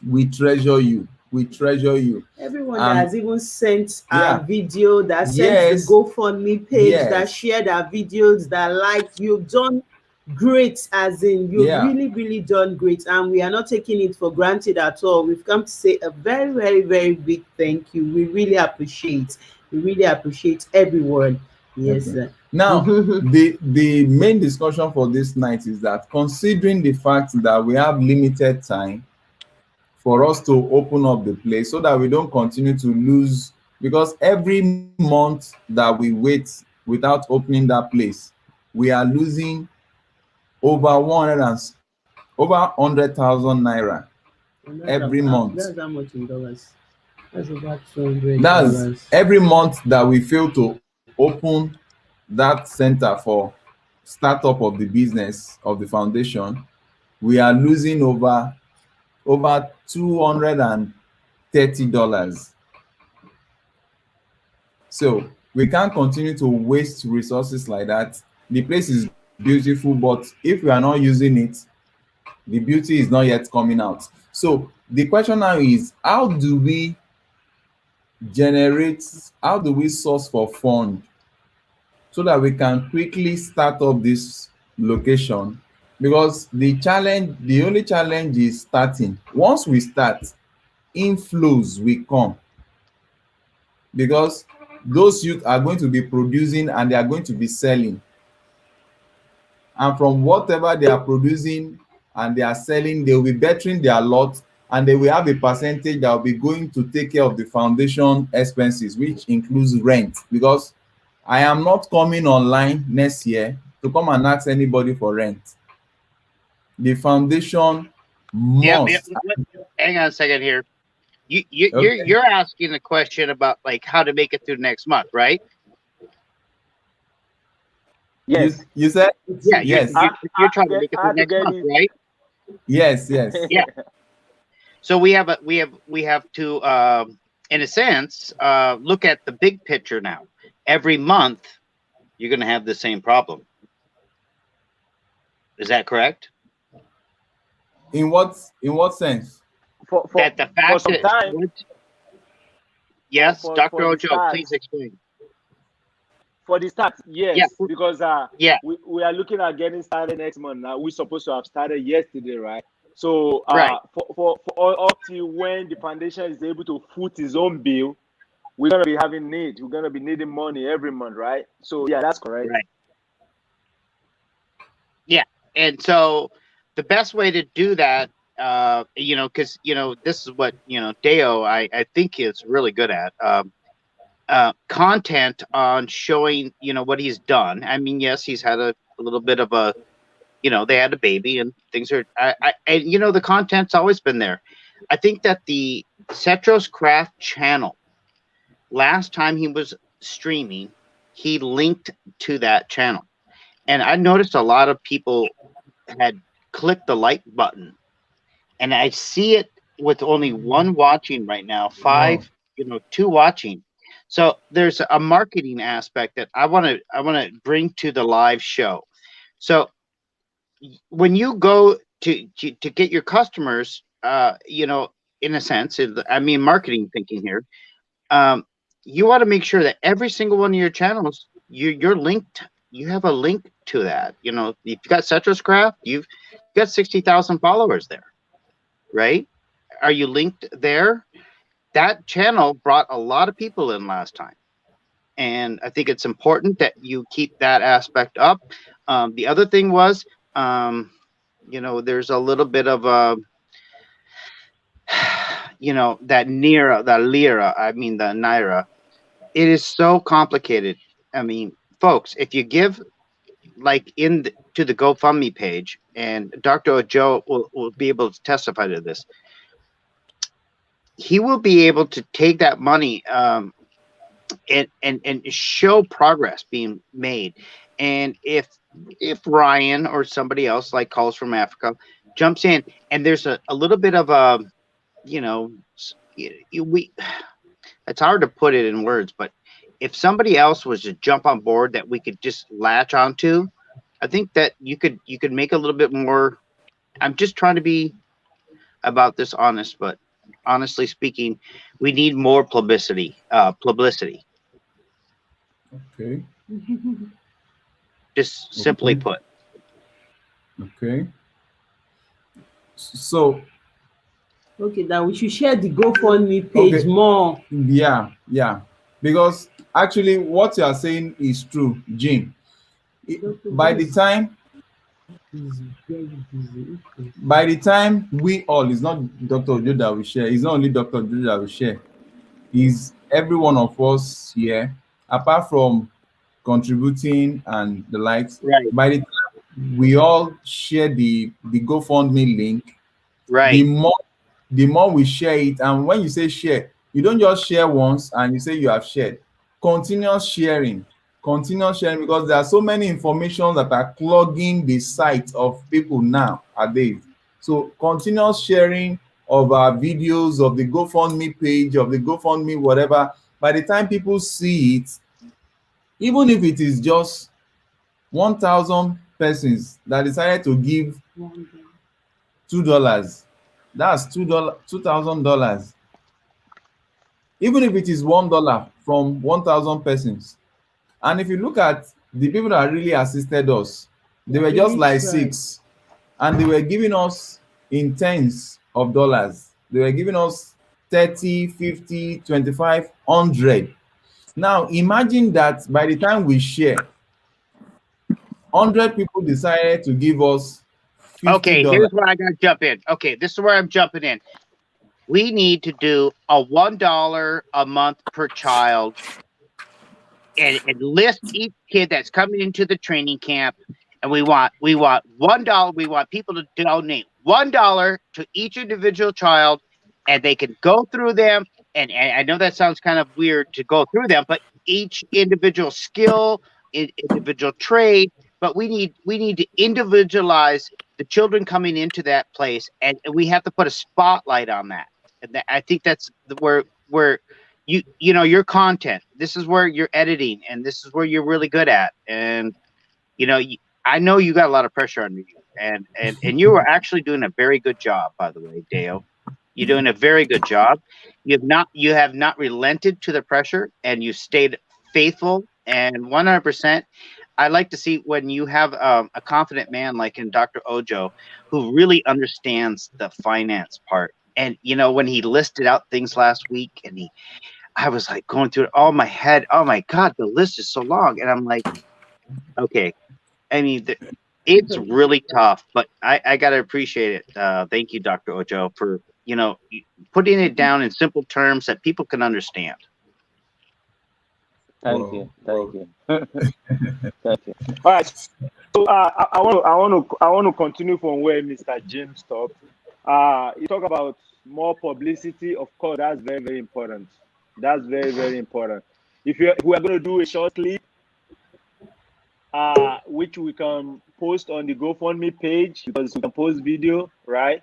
we treasure you. We treasure you. Everyone that has even sent a video, that sent the GoFundMe page, that shared our videos, that liked. You've done great, as in you've really done great, and we are not taking it for granted at all. We've come to say a very big thank you. We really appreciate everyone. Yes, sir. Now the main discussion for this night is that, considering the fact that we have limited time for us to open up the place, so that we don't continue to lose, because every month that we wait without opening that place, we are losing over 100,000 naira every month. That's how much in dollars? That's about $200. That's every month that we fail to open that center for startup of the business of the foundation, we are losing over $230. So We can't continue to waste resources like that. The place is beautiful, but if we are not using it, the beauty is not yet coming out. So the question now is, how do we source for fund so that we can quickly start up this location? Because the only challenge is starting. Once we start, inflows will come, because those youth are going to be producing and they are going to be selling, and from whatever they are producing and they are selling, they will be bettering their lot, and they will have a percentage that will be going to take care of the foundation expenses, which includes rent. Because I am not coming online next year to come and ask anybody for rent. The foundation must. Hang on a second here. Okay. You're asking the question about like how to make it through next month, right? Yes. You said? Yeah. Yes. You're trying to make it through next month, right? Yes. Yeah. So we have to, in a sense, look at the big picture now. Every month, you're going to have the same problem. Is that correct? In what sense? For some time. Yes, for Dr. the Ojo, start. please explain. For the start, yes, Yeah. because we are looking at getting started next month. Now we're supposed to have started yesterday, right? So Right. for up till when the foundation is able to foot its own bill, we're gonna be having need. We're gonna be needing money every month, right? So yeah, that's correct. Right. Yeah, and so the best way to do that, because this is what Deo I think is really good at. Content on showing what he's done. I mean, yes, he's had a little bit of a, they had a baby and things are, and the content's always been there. I think that the Cetros Craft channel, last time he was streaming, he linked to that channel, and I noticed a lot of people had clicked the like button, and I see it with only one watching right now, 5, 2 watching. So there's a marketing aspect that I want to bring to the live show. So when you go to get your customers, in a sense, I mean, marketing thinking here, you want to make sure that every single one of your channels, you're linked. You have a link to that. If you got Cetros Craft, you've got 60,000 followers there, right? Are you linked there? That channel brought a lot of people in last time, and I think it's important that you keep that aspect up. The other thing was, there's a little bit of a, that Naira. It is so complicated. I mean, folks, if you give to the GoFundMe page, and Dr. Ojo will be able to testify to this, he will be able to take that money and show progress being made. And if Ryan or somebody else like Calls from Africa jumps in, and there's a little bit of a, it's hard to put it in words, but if somebody else was to jump on board that we could just latch onto, I think that you could make a little bit more. I'm just trying to be about this honest, but honestly speaking, we need more publicity. Okay. Just simply put. Okay. So. Okay, that we should share the GoFundMe page more. Yeah. Because actually, what you are saying is true, Jim. By the time we all, it's not Dr. Ojo that we share, it's not only Dr. Ojo that we share, it's every one of us here, apart from contributing and the likes. Right. By the time we all share the GoFundMe link, right, the more we share it. And when you say share, you don't just share once and you say you have shared. Continuous sharing, because there are so many information that are clogging the site of people nowadays. So continuous sharing of our videos, of the GoFundMe page, of the GoFundMe whatever. By the time people see it, Even if it is just 1,000 persons that decided to give $2, that's $2,000. Even if it is $1 from 1,000 persons. And if you look at the people that really assisted us, they were just like six, and they were giving us in tens of dollars. They were giving us 30, 50, 25, 100. Now imagine that by the time we share, 100 people decided to give us $50. Okay, here's where I got to jump in. Okay, this is where I'm jumping in. We need to do a $1 a month per child, and list each kid that's coming into the training camp. And we want $1. We want people to donate $1 to each individual child, and they can go through them. And I know that sounds kind of weird to go through them, but each individual skill, individual trade. But we need to individualize the children coming into that place, and we have to put a spotlight on that. And I think that's where you know your content. This is where you're editing, and this is where you're really good at. And you know, I know you got a lot of pressure on you, and you are actually doing a very good job, by the way, Deo. You're doing a very good job. You have not relented to the pressure, and you stayed faithful and 100%. I like to see when you have a confident man like in Dr. Ojo, who really understands the finance part. And you know, when he listed out things last week, and I was like going through it all in my head. Oh my God, the list is so long, and I'm like, okay. I mean, it's really tough, but I gotta appreciate it. Thank you, Dr. Ojo, for putting it down in simple terms that people can understand. Thank you. Thank you. All right. So I want to continue from where Mr. James stopped. You talk about more publicity. Of course, that's very, very important. That's very, very important. If we are going to do a short clip, which we can post on the GoFundMe page, because we can post video, right?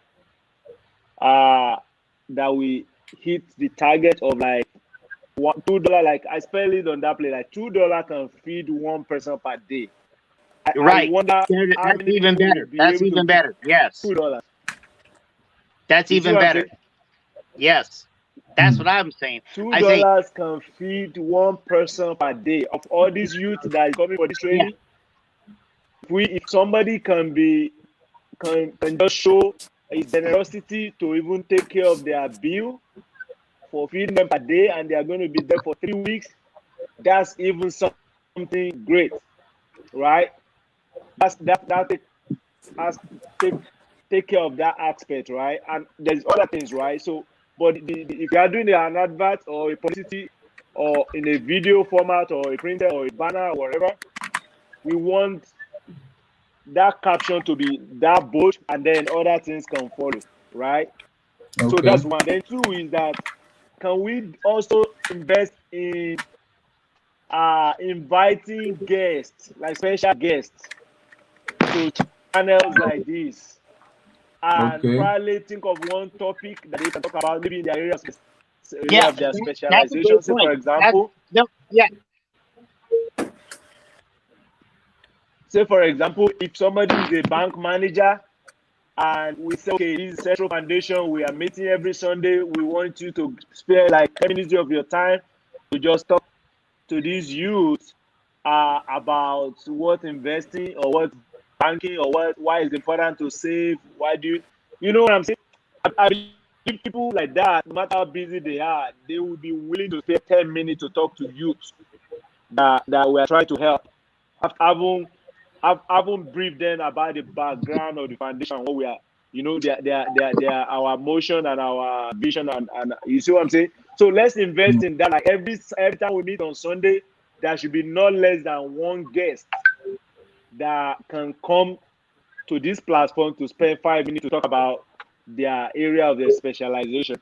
That we hit the target of like $2. Like I spell it on that play, like $2 can feed one person per day. Right. I wonder that's even better. That's even better. Yes. $2. That's even better. Yes. That's what I'm saying. $2 can feed one person per day of all these youth that is coming for this training. Yeah. If somebody can just show his generosity to even take care of their bill for feeding them per day, and they are going to be there for 3 weeks, that's even something great, right? Take care of that aspect, right? And there's other things, right? So, but if you are doing an advert or a publicity or in a video format or a printer or a banner or whatever, we want that caption to be that bold, and then other things can follow, right? Okay. So that's one. Then two is that, can we also invest in inviting guests, like special guests, to channels like this, and probably think of one topic that they can talk about, maybe in their area of their specialization. So, for example, say for example, if somebody is a bank manager, and we say, okay, this is Central Foundation, we are meeting every Sunday, we want you to spare like 10 minutes of your time to just talk to these youth about what investing or what banking or why it's important to save. Why do you know what I'm saying? I believe people like that, no matter how busy they are, they will be willing to spare 10 minutes to talk to youth that we are trying to help. I haven't briefed them about the background of the foundation, what we are, they are our motion and our vision, and you see what I'm saying? So let's invest in that. Like every time we meet on Sunday, there should be not less than one guest that can come to this platform to spend 5 minutes to talk about their area of their specialization.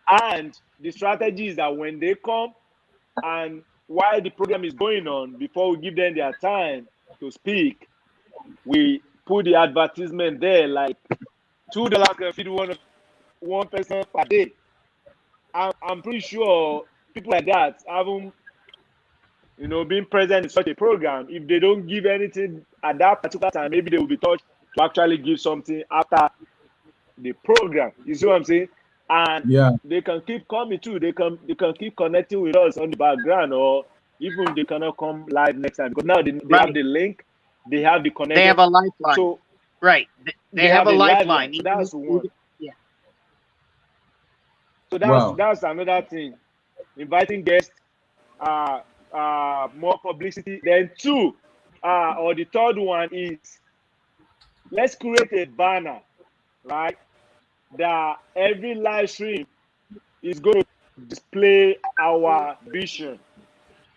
And the strategy is that when they come, and while the program is going on, before we give them their time to speak, we put the advertisement there, like $2 can feed one person per day. I'm pretty sure people like that haven't being present in such a program, if they don't give anything at that particular time, maybe they will be touched to actually give something after the program. You see what I'm saying? And Yeah. they can keep coming too. They can keep connecting with us on the background, or even if they cannot come live next time, because now they have the link, they have the connection. They have a lifeline. So right. They have a lifeline. That's one. Yeah. So Wow. that's another thing. Inviting guests, more publicity. Then two, or the third one is, let's create a banner, right? That every live stream is going to display our vision.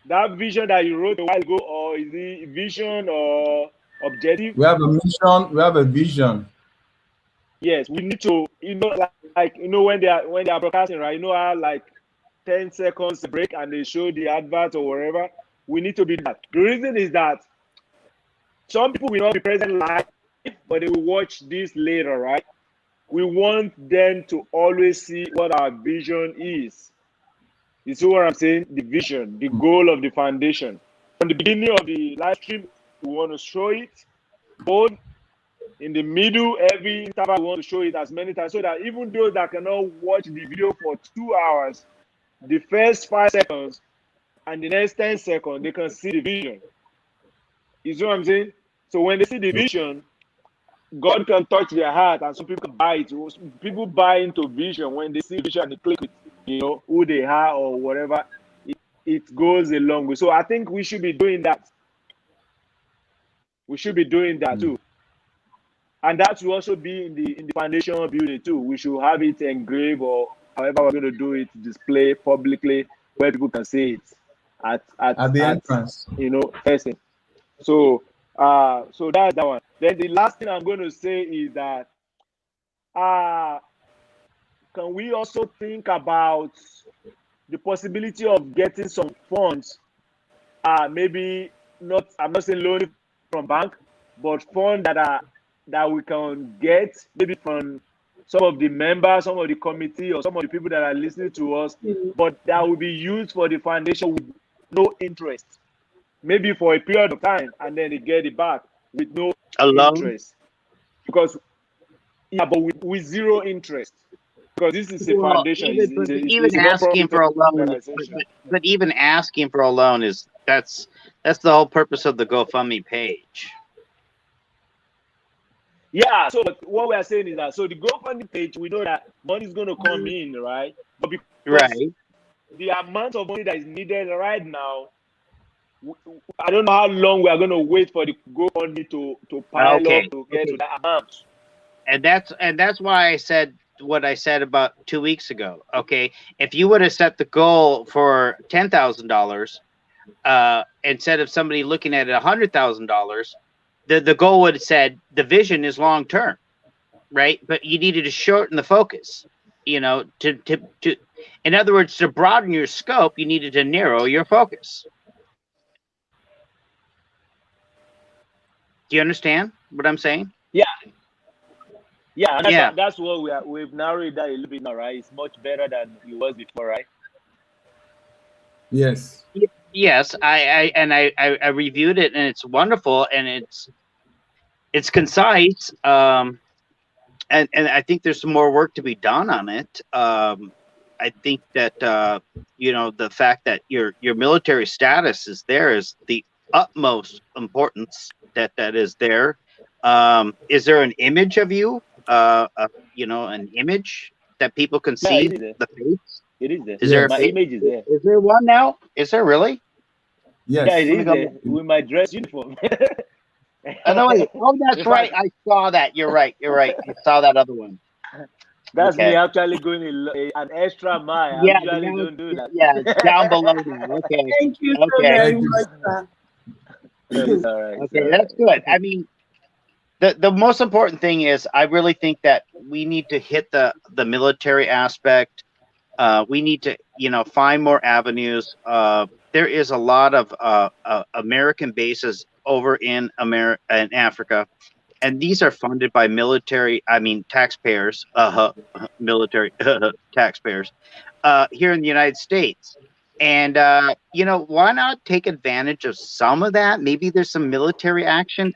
That vision that you wrote a while ago, or is it vision or objective? We have a mission. We have a vision. Yes, we need to, when they are broadcasting, right? How like 10 seconds break and they show the advert or whatever. We need to be that. The reason is that some people will not be present live, but they will watch this later, right? We want them to always see what our vision is. You see what I'm saying? The vision, the goal of the foundation. From the beginning of the live stream, we want to show it. Both in the middle, every interval, we want to show it as many times, so that even those that cannot watch the video for 2 hours, the first 5 seconds and the next 10 seconds, they can see the vision. You see what I'm saying? So when they see the vision, God can touch their heart, and some people can buy it. People buy into vision when they see vision and they click it. Who they are or whatever, it goes a long way. So I think we should be doing that. We should be doing that too. And that will also be in the foundation building too. We should have it engraved, or however we're going to do it, display publicly where people can see it at the entrance. testing. So that's that one. Then the last thing I'm going to say is that can we also think about the possibility of getting some funds? Maybe not, I'm not saying loan from bank, but funds that we can get maybe from some of the members, some of the committee, or some of the people that are listening to us, but that will be used for the foundation with no interest. Maybe for a period of time, and then they get it back with no interest. Because, but with zero interest. Because this is a foundation. Even asking for a loan, but even asking for a loan that's the whole purpose of the GoFundMe page. Yeah. So what we are saying is that the GoFundMe page, we know that money is going to come in, right? But because the amount of money that is needed right now, I don't know how long we are going to wait for the GoFundMe to pile up to get to that amount. And that's why I said what I said about 2 weeks ago. Okay, if you would have set the goal for $10,000 instead of somebody looking at it $100,000, the goal would have said the vision is long term, right? But you needed to shorten the focus. To in other words, to broaden your scope, you needed to narrow your focus. Do you understand what I'm saying? Yeah. Yeah, that's what we've narrowed that a little bit now, right? It's much better than it was before, right? Yes. Yes, I reviewed it, and it's wonderful, and it's concise. And I think there's some more work to be done on it. I think that the fact that your military status is there is the utmost importance that is there. Is there an image of you? An image that people can see the face? It is there. Is there my image is there? Is there one now? Is there really? Yes. Yeah, it is there with my dress uniform. Oh, that's right. I saw that. You're right. I saw that other one. That's me actually going an extra mile. I usually don't do that. Yeah, it's down below now. Okay. Thank you so very much, sir. That's all right. Okay, that's good. I mean, the most important thing is I really think that we need to hit the military aspect. We need to find more avenues. There is a lot of American bases over in Africa, and these are funded by taxpayers, military taxpayers here in the United States. And you know, why not take advantage of some of that? Maybe there's some military action.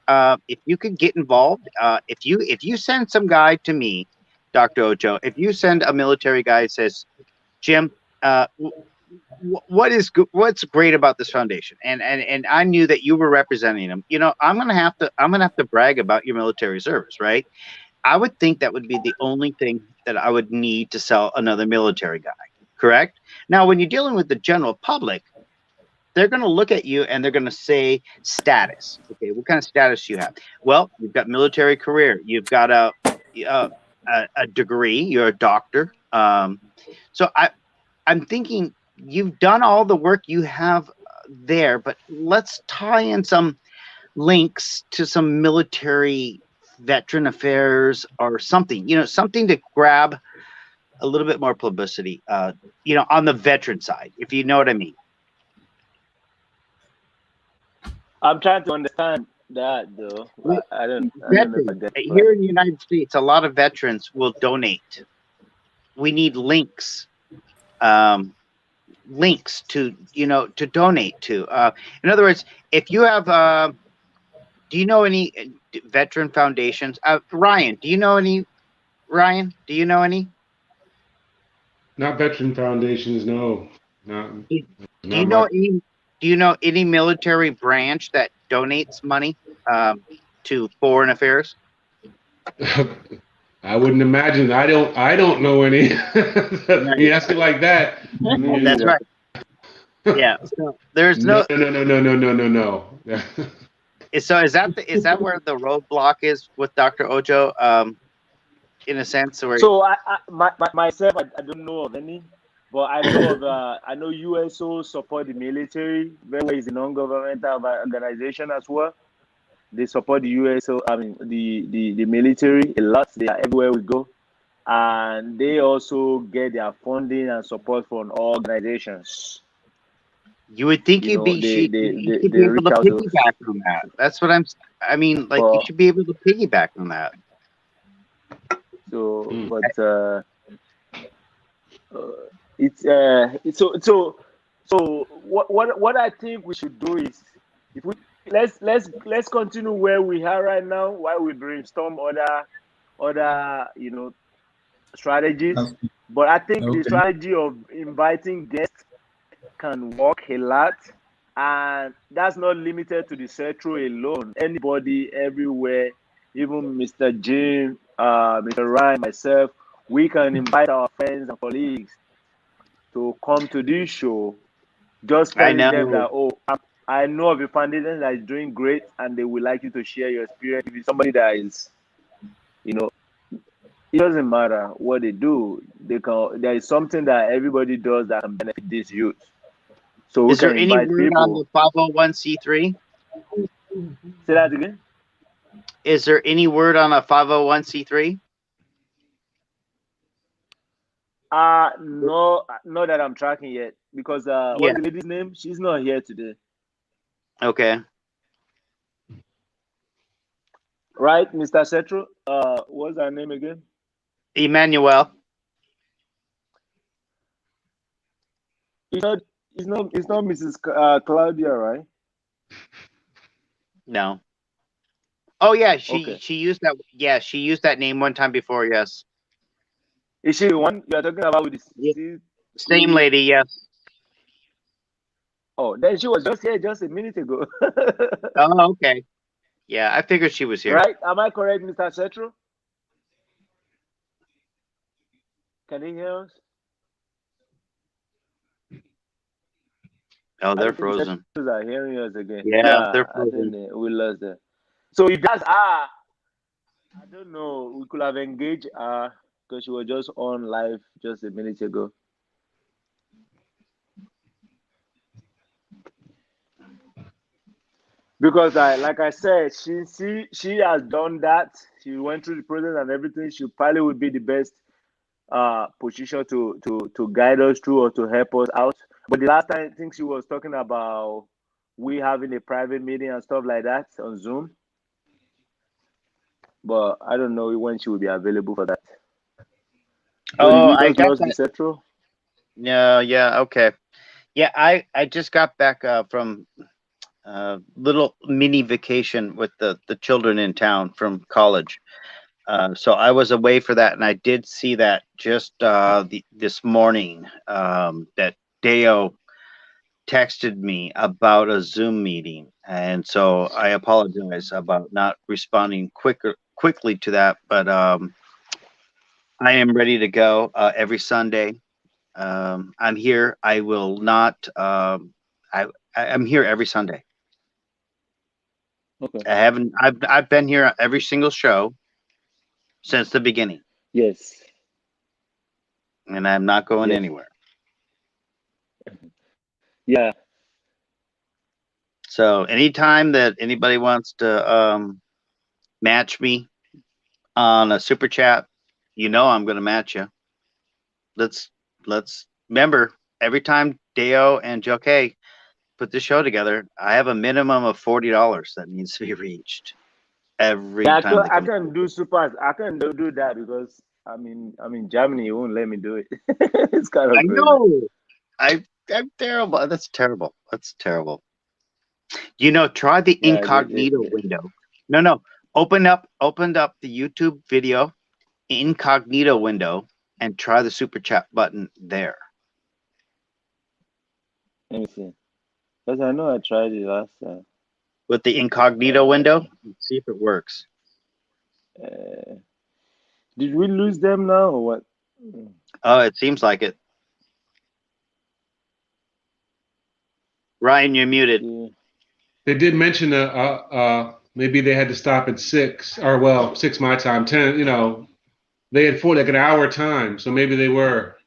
If you could get involved, if you send some guy to me, Dr. Ojo, if you send a military guy that says, Jim, what's great about this foundation? And I knew that you were representing them. You know, I'm gonna have to brag about your military service, right? I would think that would be the only thing that I would need to sell another military guy. Correct? Now, when you're dealing with the general public, they're going to look at you and they're going to say status. Okay, what kind of status do you have? Well, you've got military career. You've got a degree. You're a doctor. So I'm thinking you've done all the work you have there, but let's tie in some links to some military veteran affairs or something. You know, something to grab a little bit more publicity, you know, on the veteran side, if you know what I mean. I'm trying to understand that though. I don't know if I get it. Here in the United States, a lot of veterans will donate. We need links, links to, you know, to donate to. In other words, if you have, do you know any veteran foundations? Ryan, do you know any? Ryan, do you know any? Not veteran foundations, no. Do you know any military branch that donates money to foreign affairs? I wouldn't imagine. I don't know any. You ask it like that. That's right. Yeah. So there's no. No. So is that where the roadblock is with Dr. Ojo? In a sense, where so myself, I don't know of any, but I know of I know USO support the military. Very is a non-governmental organization as well. They support the USO. I mean the military a lot. They are everywhere we go, and they also get their funding and support from all organizations. you would think you should be able to piggyback on that. That's what I mean, like you should be able to piggyback on that. So, but it's so what I think we should do is if we let's continue where we are right now while we brainstorm other you know strategies. But I think the strategy of inviting guests can work a lot, and that's not limited to the Cetro alone. Anybody, everywhere, even Mr. Jim, Mr. Ryan, myself, we can invite our friends and colleagues to come to this show. Just telling them that, oh, I know of a foundation that is doing great, and they would like you to share your experience. If it's somebody that is, you know, it doesn't matter what they do. There is something that everybody does that can benefit this youth. So is there any word on the 501c3? Say that again. Is there any word on a 501c3? No, not that I'm tracking yet, because what's the lady's name? She's not here today. Okay. Right, Mr. Cetro? What's her name again? Emmanuel. It's not Mrs. Claudia, right? No. Oh yeah, she used that. Yeah, she used that name one time before. Yes. Is she the one you're talking about with the same lady? Yes. Oh, then she was just here just a minute ago. Oh, okay. Yeah, I figured she was here. Right? Am I correct, Mr. Cetro? Can you hear us? Oh, they're frozen. Are hearing us again. Yeah, they're frozen. We lost them. So if that's I don't know. We could have engaged her because she was just on live just a minute ago. Because like I said, she has done that. She went through the process and everything. She probably would be the best position to guide us through or to help us out. But the last time I think she was talking about we having a private meeting and stuff like that on Zoom. But I don't know when she will be available for that. So I got that. Yeah, okay. Yeah, I just got back from little mini vacation with the children in town from college. So I was away for that, and I did see that just this morning that Deo texted me about a Zoom meeting, and so I apologize about not responding quickly to that. But I am ready to go every Sunday. I'm here. I will not. I'm here every Sunday. Okay. I haven't. I've been here every single show since the beginning, Yes. and I'm not going Yes. anywhere. Yeah. So anytime that anybody wants to match me on a super chat, you know I'm going to match you. Let's remember, every time Deo and Joe K put the show together, I have a minimum of $40 that needs to be reached every Yeah, time they I come. can do super. I can do that because I'm in Germany. You won't let me do it. It's kind I of crazy. know. I'm terrible. That's terrible. That's terrible. You know, try the Yeah. incognito window. No. Opened up the YouTube video incognito window and try the super chat button there. Let me see. Because I know I tried it last time. With the incognito window, see if it works. Did we lose them now or what? Oh, it seems like it. Ryan, you're muted. Yeah. They did mention maybe they had to stop at 6 or well 6 my time 10. You know, they had like an hour time, so maybe they were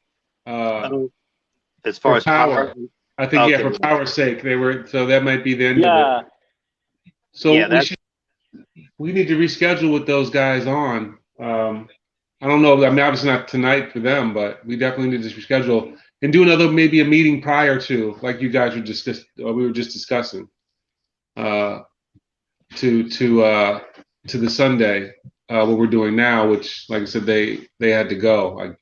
As far for as power. I think Okay. for power's sake they were. So that might be the end Yeah. of it. So Yeah, we need to reschedule with those guys on. I don't know. I mean, obviously not tonight for them, but we definitely need to reschedule and do another maybe a meeting prior to, like you guys were we were just discussing, to the Sunday what we're doing now, which, like I said, they had to go.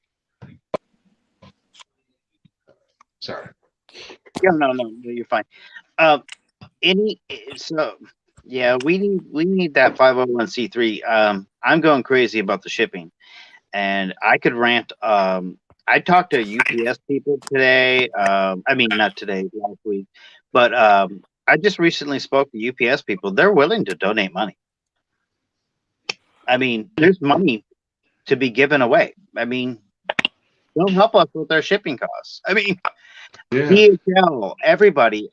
Sorry. Yeah, no, you're fine. Yeah, we need that 501c3. I'm going crazy about the shipping, and I could rant. I talked to UPS people today. I mean, not today, last week, but I just recently spoke to UPS people. They're willing to donate money. I mean, there's money to be given away. I mean, they'll help us with our shipping costs. I mean, Yeah. DHL, everybody,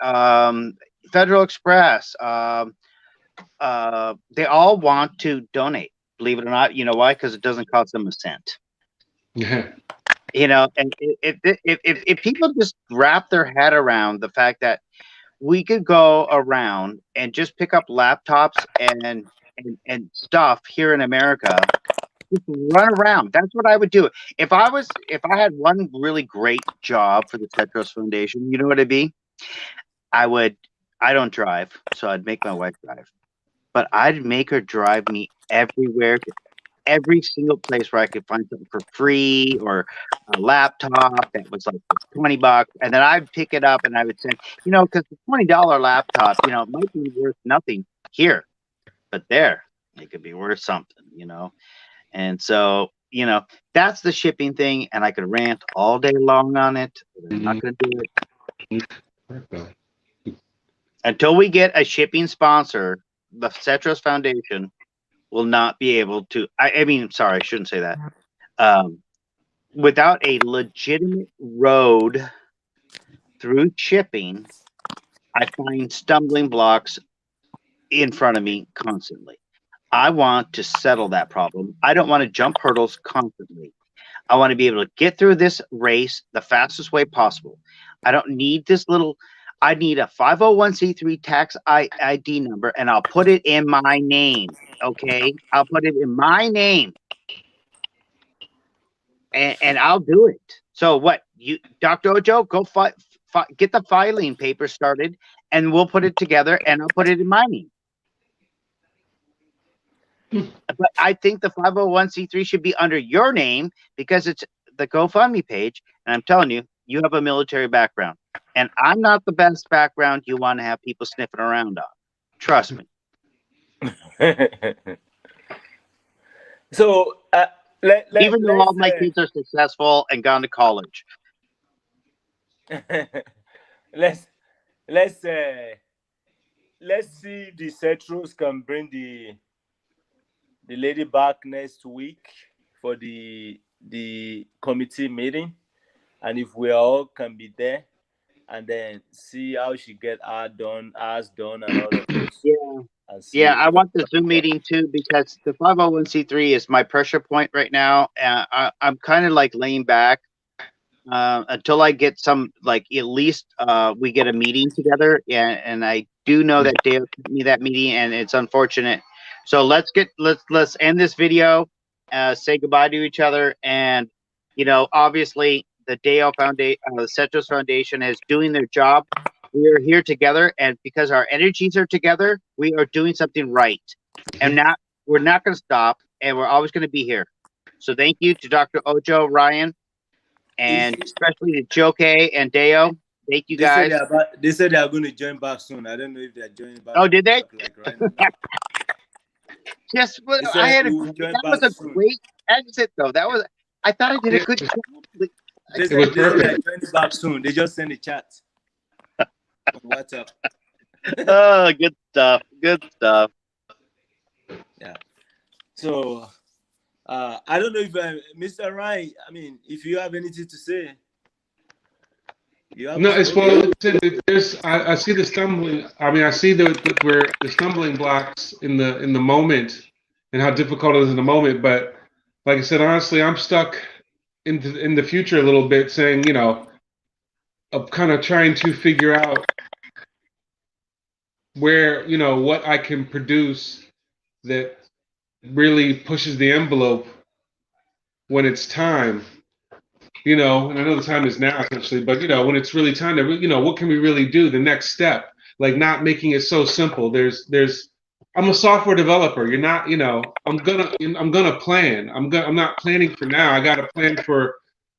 Federal Express, they all want to donate. Believe it or not, you know why? Because it doesn't cost them a cent. Yeah. You know, and if people just wrap their head around the fact that we could go around and just pick up laptops and stuff here in America, just run around. That's what I would do. If I had one really great job for the Tetros Foundation, you know what it'd be? I don't drive, so I'd make my wife drive. But I'd make her drive me everywhere, to every single place where I could find something for free or a laptop that was like $20, and then I'd pick it up and I would send, you know, because the $20 laptop, you know, it might be worth nothing here, but there it could be worth something, you know. And so, you know, that's the shipping thing, and I could rant all day long on it, but I'm not going to do it. Until we get a shipping sponsor, the Cetros Foundation will not be able to. I mean, sorry, I shouldn't say that. Without a legitimate road through shipping, I find stumbling blocks in front of me constantly. I want to settle that problem. I don't want to jump hurdles constantly. I want to be able to get through this race the fastest way possible. I don't need this little. I need a 501c3 tax ID number, and I'll put it in my name. Okay, I'll put it in my name, and I'll do it. So what, you, Dr. Ojo, go get the filing paper started, and we'll put it together, and I'll put it in my name. But I think the 501c3 should be under your name because it's the GoFundMe page, and I'm telling you, you have a military background. And I'm not the best background you want to have people sniffing around on. Trust me. So Even though all my kids are successful and gone to college. let's see if the Cetros can bring the lady back next week for the committee meeting, and if we all can be there, and then see how she get ours done and all of those. Yeah, I want the Zoom meeting too, because the 501c3 is my pressure point right now. I'm kind of like laying back until I get some, like, at least we get a meeting together. And I do know that Dale sent me that meeting, and it's unfortunate. So let's end this video, say goodbye to each other, and obviously the Dale Foundation, the Cetros Foundation is doing their job. We are here together, and because our energies are together, we are doing something right. And we're not going to stop, and we're always going to be here. So thank you to Dr. Ojo, Ryan, and especially to Joke and Deo. Thank you guys. They said they are going to join back soon. I don't know if they are joining back. Oh, did they? Like right now. Yes, but that was a great exit, though. I thought I did a good job. They said they are joining back soon. They just sent a chat. What's up? Oh, good stuff. Good stuff. Yeah. So, I don't know if Mr. Ryan, I mean, if you have anything to say. No, it's well. I see the stumbling. I mean, I see the stumbling blocks in the moment, and how difficult it is in the moment. But like I said, honestly, I'm stuck in the future a little bit, saying, of kind of trying to figure out where, what I can produce that really pushes the envelope when it's time, and I know the time is now essentially, but when it's really time to, what can we really do? The next step, like not making it so simple. I'm a software developer. You're not, I'm gonna plan. I'm not planning for now. I got to plan for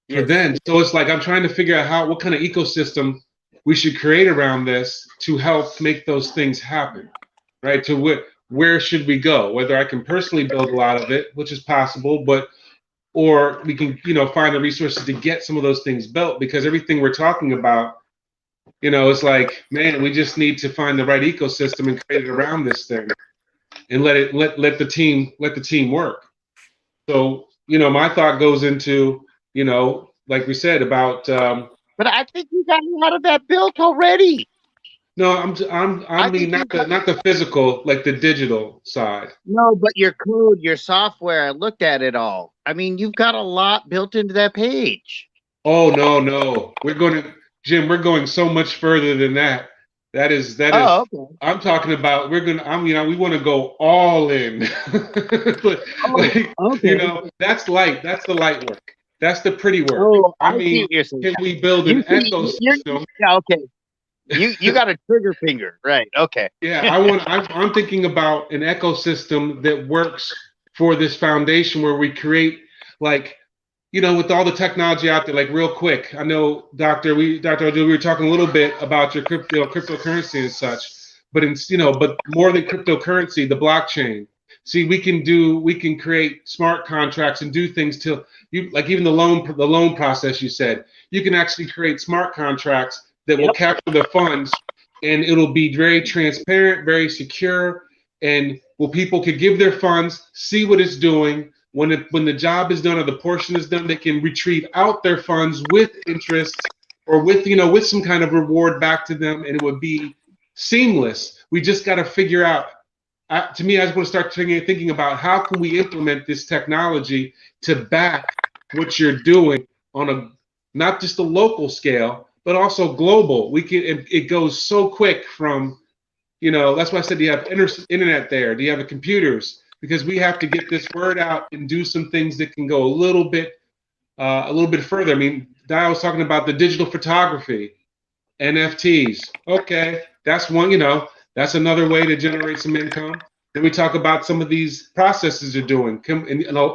then. So it's like I'm trying to figure out what kind of ecosystem we should create around this to help make those things happen, right? To where should we go? Whether I can personally build a lot of it, which is possible, or we can, find the resources to get some of those things built, because everything we're talking about, it's like, man, we just need to find the right ecosystem and create it around this thing, and let the team work. So, my thought goes into, like we said about. But I think you got a lot of that built already. No, I mean not the physical, like the digital side. No, but your code, your software, I looked at it all. I mean, you've got a lot built into that page. Oh no. Jim, we're going so much further than that. That is okay. I'm talking about we want to go all in. That's light. That's the light work. That's the pretty work. Oh, I mean, can we build an ecosystem? Yeah, okay. You got a trigger finger, right? Okay. Yeah, I'm thinking about an ecosystem that works for this foundation, where we create, like, with all the technology out there, like, real quick. I know, Dr. Ojo, we were talking a little bit about your cryptocurrency and such, but but more than cryptocurrency, the blockchain. See, we can create smart contracts and do things till like even the loan process. You said you can actually create smart contracts that will capture the funds, and it'll be very transparent, very secure, and people could give their funds, see what it's doing. When the job is done or the portion is done, they can retrieve out their funds with interest, or with some kind of reward back to them, and it would be seamless. We just got to figure out. To me, I just want to start thinking about how can we implement this technology to back what you're doing on not just a local scale, but also global. It goes so quick from, that's why I said, do you have internet there? Do you have computers? Because we have to get this word out and do some things that can go a little bit further. I mean, Di was talking about the digital photography, NFTs. Okay, that's one, that's another way to generate some income. Then we talk about some of these processes you're doing,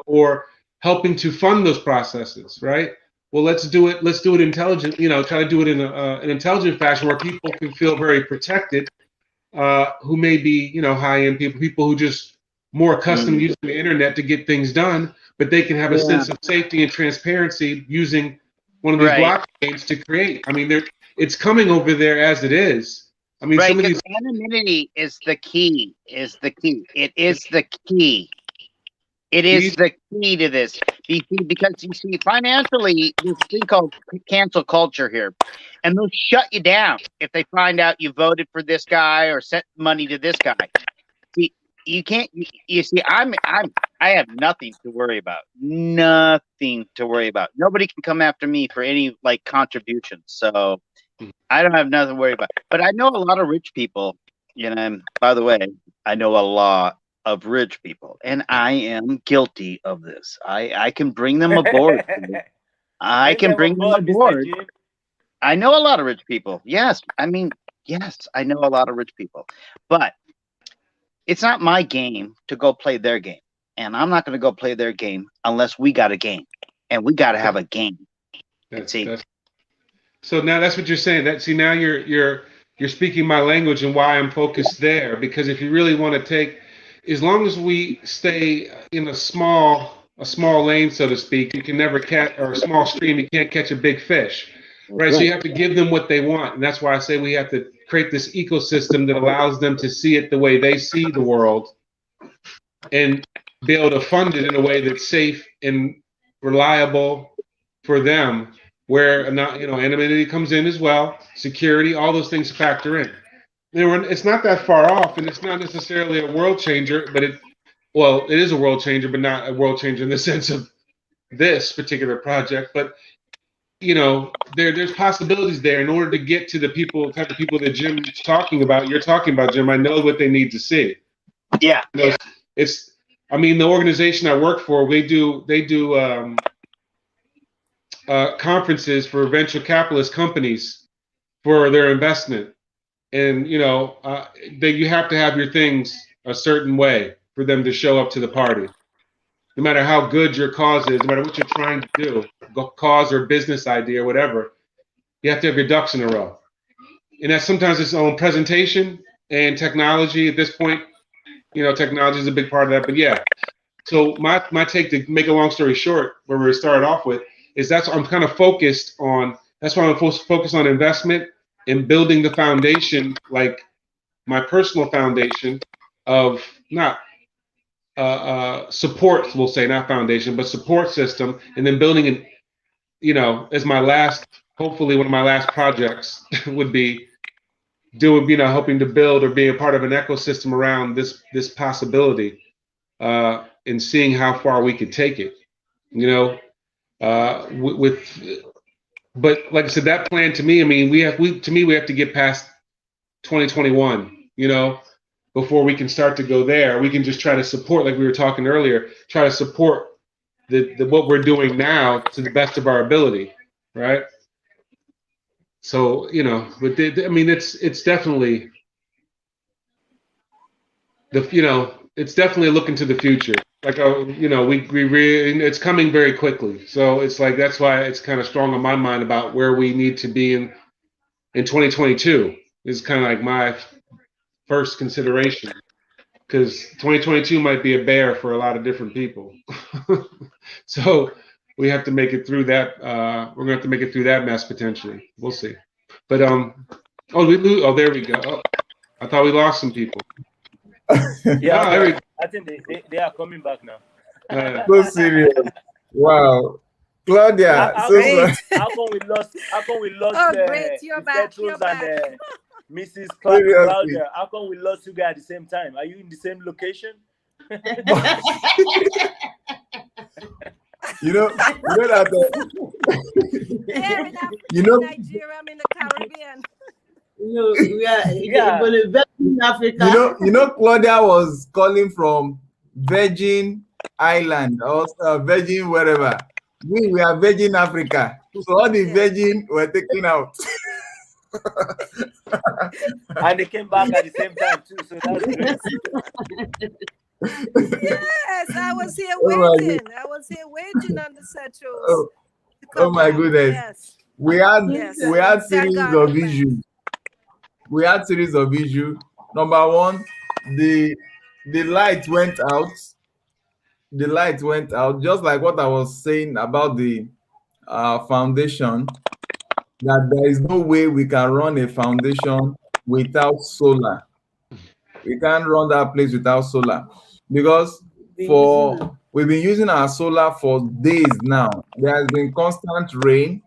or helping to fund those processes, right? well, let's do it intelligent, try to do it in an intelligent fashion where people can feel very protected, who may be, high-end people who just more accustomed to using the internet to get things done, but they can have a sense of safety and transparency using one of these blockchains to create. I mean, it's coming over there as it is. I mean, some of these anonymity is the key. It is the key. It is the key to this. Because you see, financially, this thing called cancel culture here, and they'll shut you down if they find out you voted for this guy or sent money to this guy. See, you can't. You see, I have nothing to worry about. Nothing to worry about. Nobody can come after me for any contributions. So I don't have nothing to worry about. But I know a lot of rich people. By the way, I know a lot of rich people, and I am guilty of this. I can bring them aboard. I can bring them aboard. I know a lot of rich people. Yes, I know a lot of rich people, but it's not my game to go play their game, and I'm not going to go play their game unless we got a game, and we got to have a game. So now that's what you're saying. Now you're speaking my language and why I'm focused there. Because if you really want to take, as long as we stay in a small lane, so to speak, you can never catch, or a small stream, you can't catch a big fish, right? So you have to give them what they want, and that's why I say we have to create this ecosystem that allows them to see it the way they see the world, and be able to fund it in a way that's safe and reliable for them. Where anonymity comes in as well, security, all those things factor in. It's not that far off, and it's not necessarily a world changer, but it is a world changer, but not a world changer in the sense of this particular project. But there's possibilities there in order to get to the type of people that Jim's talking about. You're talking about, Jim. I know what they need to see. Yeah. The organization I work for, they do conferences for venture capitalist companies for their investment. And, you have to have your things a certain way for them to show up to the party. No matter how good your cause is, no matter what you're trying to do, cause or business idea or whatever, you have to have your ducks in a row. And that sometimes its own presentation and technology at this point, technology is a big part of that. But yeah, so my take, to make a long story short, where we started off with, is I'm kind of focused on, that's why I'm focused on investment and building the foundation, like my personal foundation of not support, we'll say, not foundation, but support system, and then building as my last, hopefully one of my last projects would be hoping to build or be a part of an ecosystem around this possibility, and seeing how far we could take it, but like I said, that plan to me, I mean, we have to get past 2021, before we can start to go there. We can just try to support, like we were talking earlier, try to support what we're doing now to the best of our ability, right? So, but it's definitely it's definitely a look into the future. Like, it's coming very quickly. So it's like, that's why it's kind of strong on my mind about where we need to be in 2022 is kind of like my first consideration, because 2022 might be a bear for a lot of different people. So we have to make it through that. We're going to have to make it through that mess potentially. We'll see. But, there we go. Oh, I thought we lost some people. Yeah, I think they are coming back now. So serious. Wow. Claudia. How come we lost? Oh, great. You're back. You're back. And, Mrs. Claudia, how come we lost you guys at the same time? Are you in the same location? You know that. Here in Africa, You know- Nigeria, I'm in the Caribbean. We are in Africa. Claudia was calling from Virgin Island or Virgin wherever. We are Virgin Africa. So all the Virgin were taken out. And they came back at the same time too. So that's great. Yes, I was here Oh my waiting. I was here waiting on the Centrals. Oh, Oh my goodness. Yes. We had Yes. we had Thank series God of for that. issues. We had series of issues. Number one, the light went out. The light went out, just like what I was saying about the foundation. That there is no way we can run a foundation without solar. We can't run that place without solar because we've been using our solar for days now. There has been constant rain,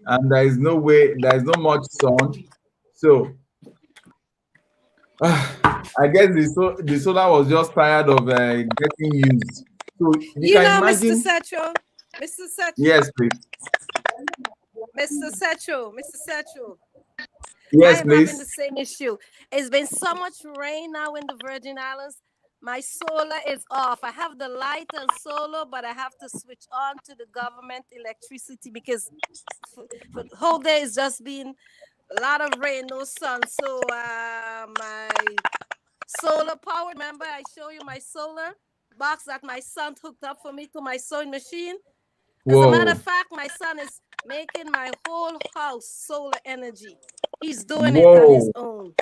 and there is no way, there is no much sun. So I guess the solar was just tired of getting used. So you You can know, Mr. imagine. Setcho, Mr. Setcho, Yes, please. Mr. Setcho, Mr. Setcho. I Yes, am having the please. same issue. It's been so much rain now in the Virgin Islands. My solar is off. I have the light and solar, but I have to switch on to the government electricity because for the whole day it's just been a lot of rain, no sun. So my solar power, remember I show you my solar box that my son hooked up for me to my sewing machine. As a matter of Whoa. fact, my son is making my whole house solar energy. He's doing it on his Whoa. own.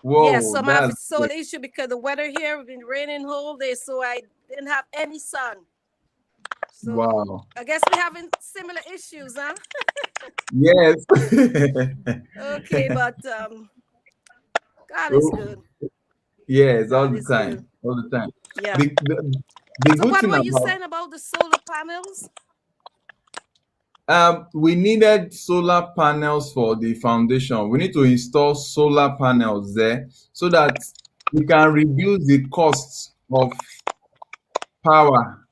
Whoa. Yes, so I'm having That's solar issue because the weather here has been raining whole day, so I didn't have any sun. So wow. I guess we're having similar issues, huh? Yes. Okay, but God is good. Yes, all God the is good. time. All the time. Yeah. The So good what thing were you about saying about the solar panels? we needed solar panels for the foundation. We need to install solar panels there so that we can reduce the costs of power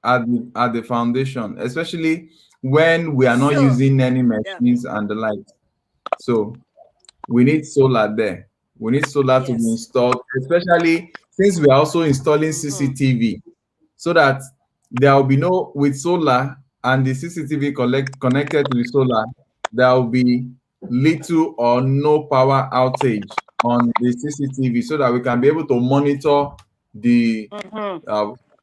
at the foundation, especially when we are not Sure. using any Yeah. machines and the like. So we need solar there. We need solar to be Yes. installed, especially since we are also installing CCTV, so that there will be no, with solar and the CCTV connected to the solar, there will be little or no power outage on the CCTV, so that we can be able to monitor the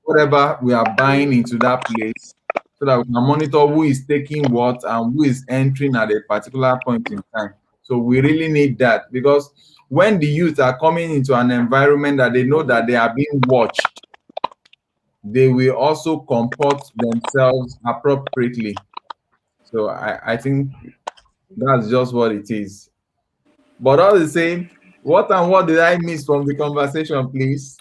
whatever we are buying into that place, so that we can monitor who is taking what and who is entering at a particular point in time. So we really need that, because when the youth are coming into an environment that they know that they are being watched, they will also comport themselves appropriately. So I think that's just what it is. But all the same, what and what did I miss from the conversation, please?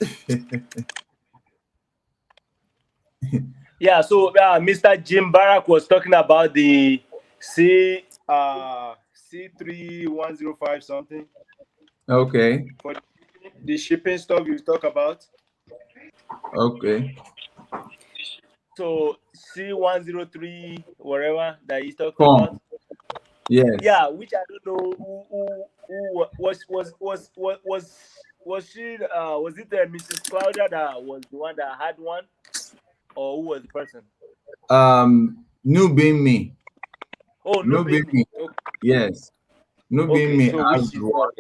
Yeah, so Mr. Jim Barak was talking about the C3105 something Okay. for the shipping stuff you talk about. Okay. So C103 whatever that he's talking Come. about. Yes. Yeah, which I don't know who was she was it Mrs. Claudia that was the one that had one, or who was the person? New being me. Oh, New being me. Okay. Yes. New being me So has which is one.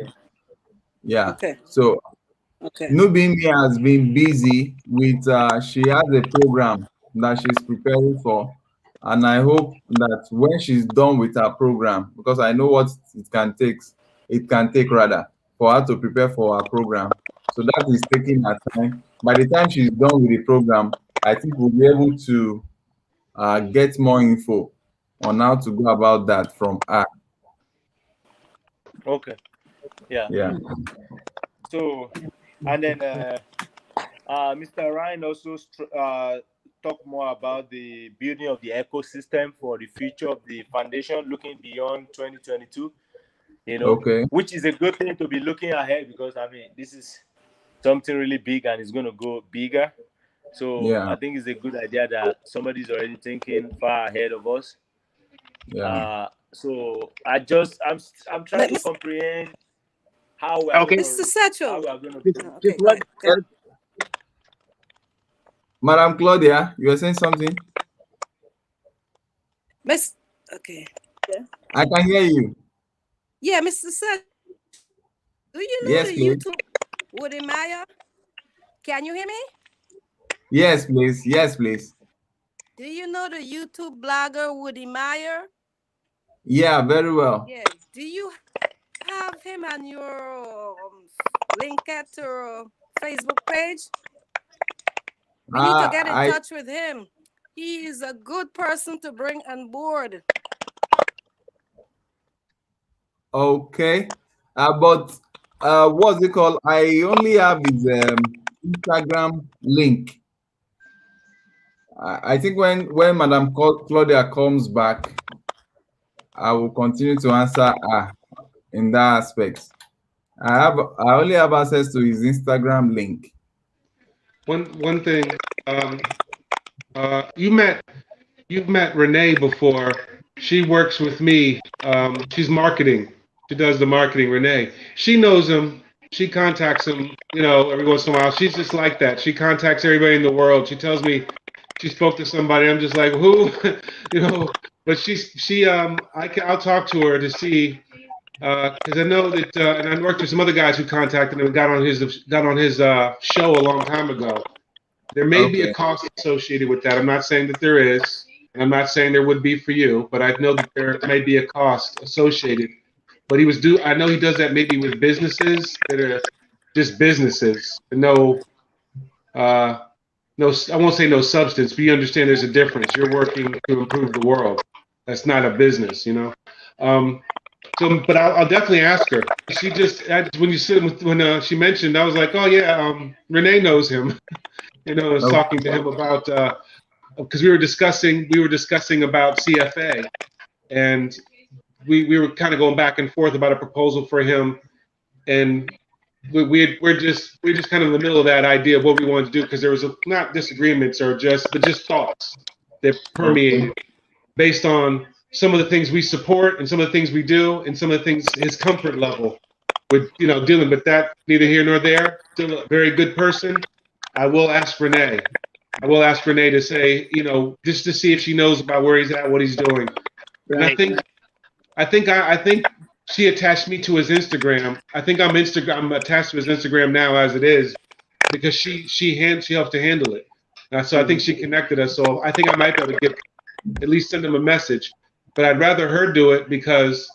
Yeah. Okay. So Okay. Nubimi has been busy with, she has a program that she's preparing for. And I hope that when she's done with her program, because I know what it can take rather, for her to prepare for her program. So that is taking her time. By the time she's done with the program, I think we'll be able to get more info on how to go about that from her. Okay. Yeah. Yeah. So, and then Mr. Ryan also talked more about the building of the ecosystem for the future of the foundation, looking beyond 2022. You know, Okay. which is a good thing to be looking ahead, because I mean this is something really big and it's going to go bigger. So Yeah. I think it's a good idea that somebody's already thinking far ahead of us. Yeah. So I'm trying to comprehend how we are Okay. going Mr. to Satchel. Just Okay, let, go ahead. Madam Claudia, you were saying something? Okay. I can hear you. Yeah, Mr. Satchel. Do you know Yes, the please. YouTube Woody Maya? Can you hear me? Yes, please. Yes, please. Do you know the YouTube blogger Woody Meyer? Yeah, very well. Yes. Do you have him on your link at your Facebook page? We need to get in touch with him. He is a good person to bring on board. Okay. But what's it called? I only have his Instagram link. I think when Madam Claudia comes back, I will continue to answer in that aspect. I only have access to his Instagram link. One thing, you've met Renee before. She works with me. She's marketing. She does the marketing. Renee. She knows him. She contacts him. Every once in a while. She's just like that. She contacts everybody in the world. She tells me she spoke to somebody. I'm just like, who? But I'll talk to her to see. Because I know that, and I worked with some other guys who contacted him and got on his show a long time ago. There may be a cost associated with that. I'm not saying that there is, and I'm not saying there would be for you, but I know that there may be a cost associated. But I know he does that maybe with businesses that are just businesses. No, I won't say no substance, but you understand there's a difference. You're working to improve the world. That's not a business, but I'll definitely ask her. She just when she mentioned, I was like, oh yeah, Renee knows him. I was talking to him about because we were discussing about CFA, and we were kind of going back and forth about a proposal for him, and we're just kind of in the middle of that idea of what we wanted to do, because there was not disagreements but just thoughts that permeated based on some of the things we support and some of the things we do and some of the things his comfort level with dealing with that. Neither here nor there. Still a very good person. I will ask Renee to say, just to see if she knows about where he's at, what he's doing. Right. And I think she attached me to his Instagram. I think I'm attached to his Instagram now as it is, because she helped to handle it. So I think she connected us. So I think I might be able to at least send him a message. But I'd rather her do it because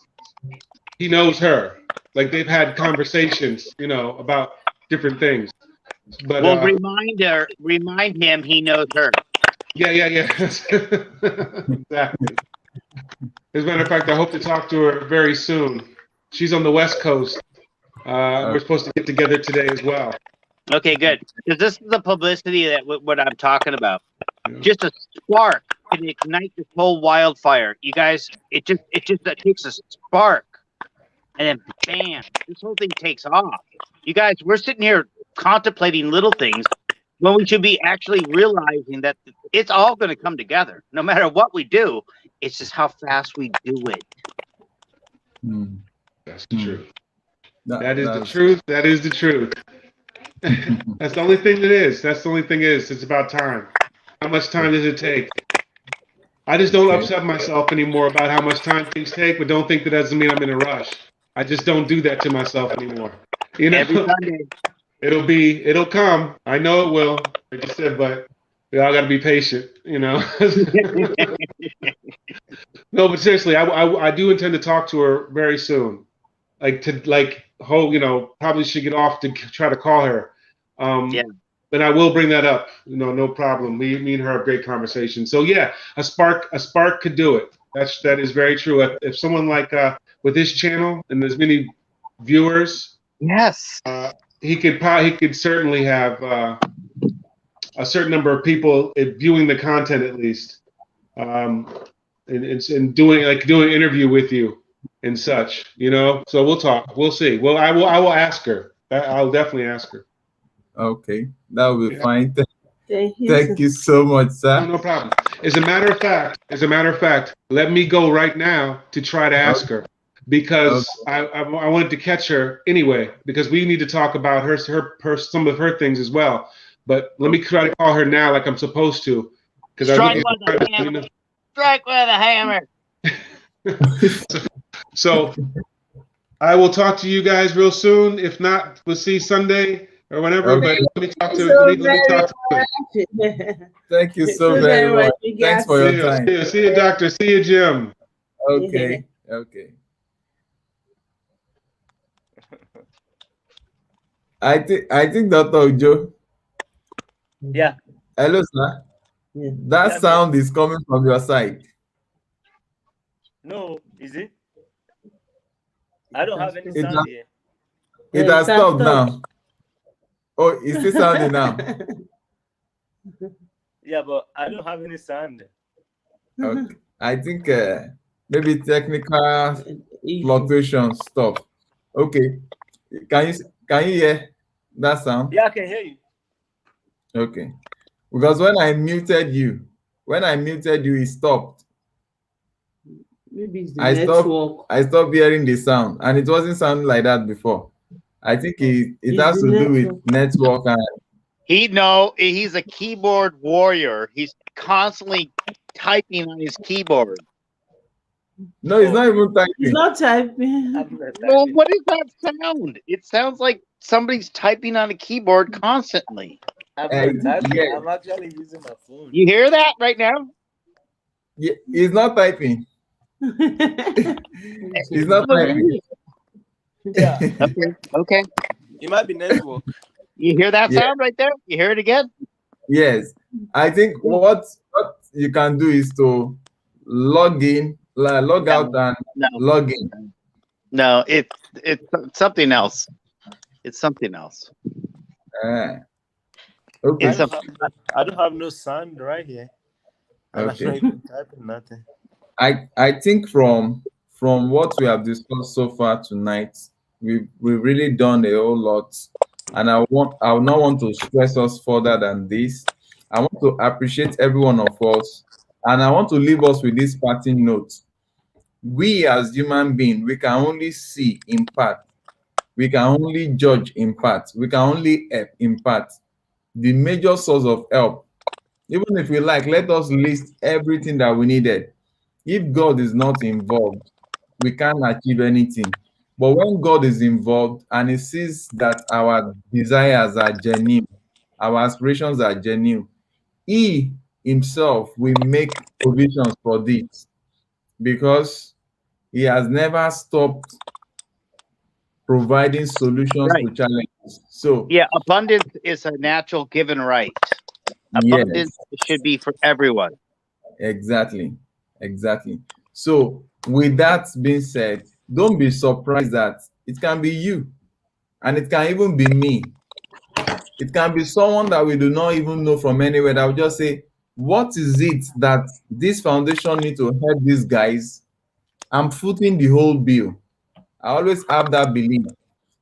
he knows her. Like, they've had conversations, about different things. But remind him he knows her. Yeah. Exactly. As a matter of fact, I hope to talk to her very soon. She's on the West Coast. We're supposed to get together today as well. Okay, good. Because this is the publicity that what I'm talking about. Yeah. Just a spark can ignite this whole wildfire. You guys, it takes a spark, and then bam, this whole thing takes off. You guys, we're sitting here contemplating little things when we should be actually realizing that it's all going to come together. No matter what we do, it's just how fast we do it. That's the truth. That is the truth. That is the truth. That's the only thing that is. That's the only thing is. It's about time. How much time does it take? I just don't upset myself anymore about how much time things take, but don't think that doesn't mean I'm in a rush. I just don't do that to myself anymore. Every Sunday. It'll come. I know it will, like you said, but we all got to be patient, No, but seriously, I do intend to talk to her very soon. Probably should get off to try to call her. But I will bring that up. No problem. Me and her have great conversation. So yeah, a spark could do it. That is very true. If someone with his channel and as many viewers, yes, he could certainly have a certain number of people viewing the content at least, and doing an interview with you and such. So we'll talk. We'll see. Well, I will ask her. I'll definitely ask her. Okay, that will be fine. Thank you so much, sir. No problem. As a matter of fact, let me go right now to try to ask her, because I wanted to catch her anyway, because we need to talk about her some of her things as well. But let me try to call her now, like I'm supposed to. Strike with a hammer. So I will talk to you guys real soon. If not, we'll see Sunday. Or whenever, Okay. let me talk to. So Let me talk to it. Thank you so So very very much. much, Thanks for your time. See you, doctor. See you, Jim. Okay. Okay. I think Dr. Ojo. Yeah. Hello, sir. Yeah. That Yeah, sound is coming from your side. No, is it? I don't have any It sound has, here. it has stopped now. Oh, it's still sounding now. Yeah, but I don't have any sound. Okay. I think maybe technical fluctuation stuff. Okay. Can you hear that sound? Yeah, I can hear you. Okay. Because when I muted you, it stopped. Maybe it's the network. I stopped hearing the sound, and it wasn't sounding like that before. I think it has to do with network and He's a keyboard warrior. He's constantly typing on his keyboard. no, it's not even typing. It's not typing. Well, what is that sound? It sounds like somebody's typing on a keyboard constantly. I'm not typing. yeah. I'm actually using my phone. You hear that right now? Yeah, he's not typing. He's not typing. Yeah. Okay. It might be network. You hear that Yeah. sound right there? You hear it again? Yes. I think what you can do is to log out and No. log in. No, it's something else. It's something else. Okay. It's I don't have no sound right here. I'm not Okay. even typing nothing. I think from what we have discussed so far tonight, we've really done a whole lot, and I will not want to stress us further than this. I want to appreciate every one of us, and I want to leave us with this parting note. We as human beings, we can only see in part, we can only judge in part, we can only help in part. The major source of help, even if we like, let us list everything that we needed. If God is not involved, we can't achieve anything. But when God is involved and He sees that our desires are genuine, our aspirations are genuine, He Himself will make provisions for this, because He has never stopped providing solutions to challenges. So yeah, abundance is a natural given right. Abundance should be for everyone. Exactly. So with that being said, don't be surprised that it can be you, and it can even be me. It can be someone that we do not even know from anywhere that will just say, what is it that this foundation need to help these guys? I'm footing the whole bill. I always have that belief.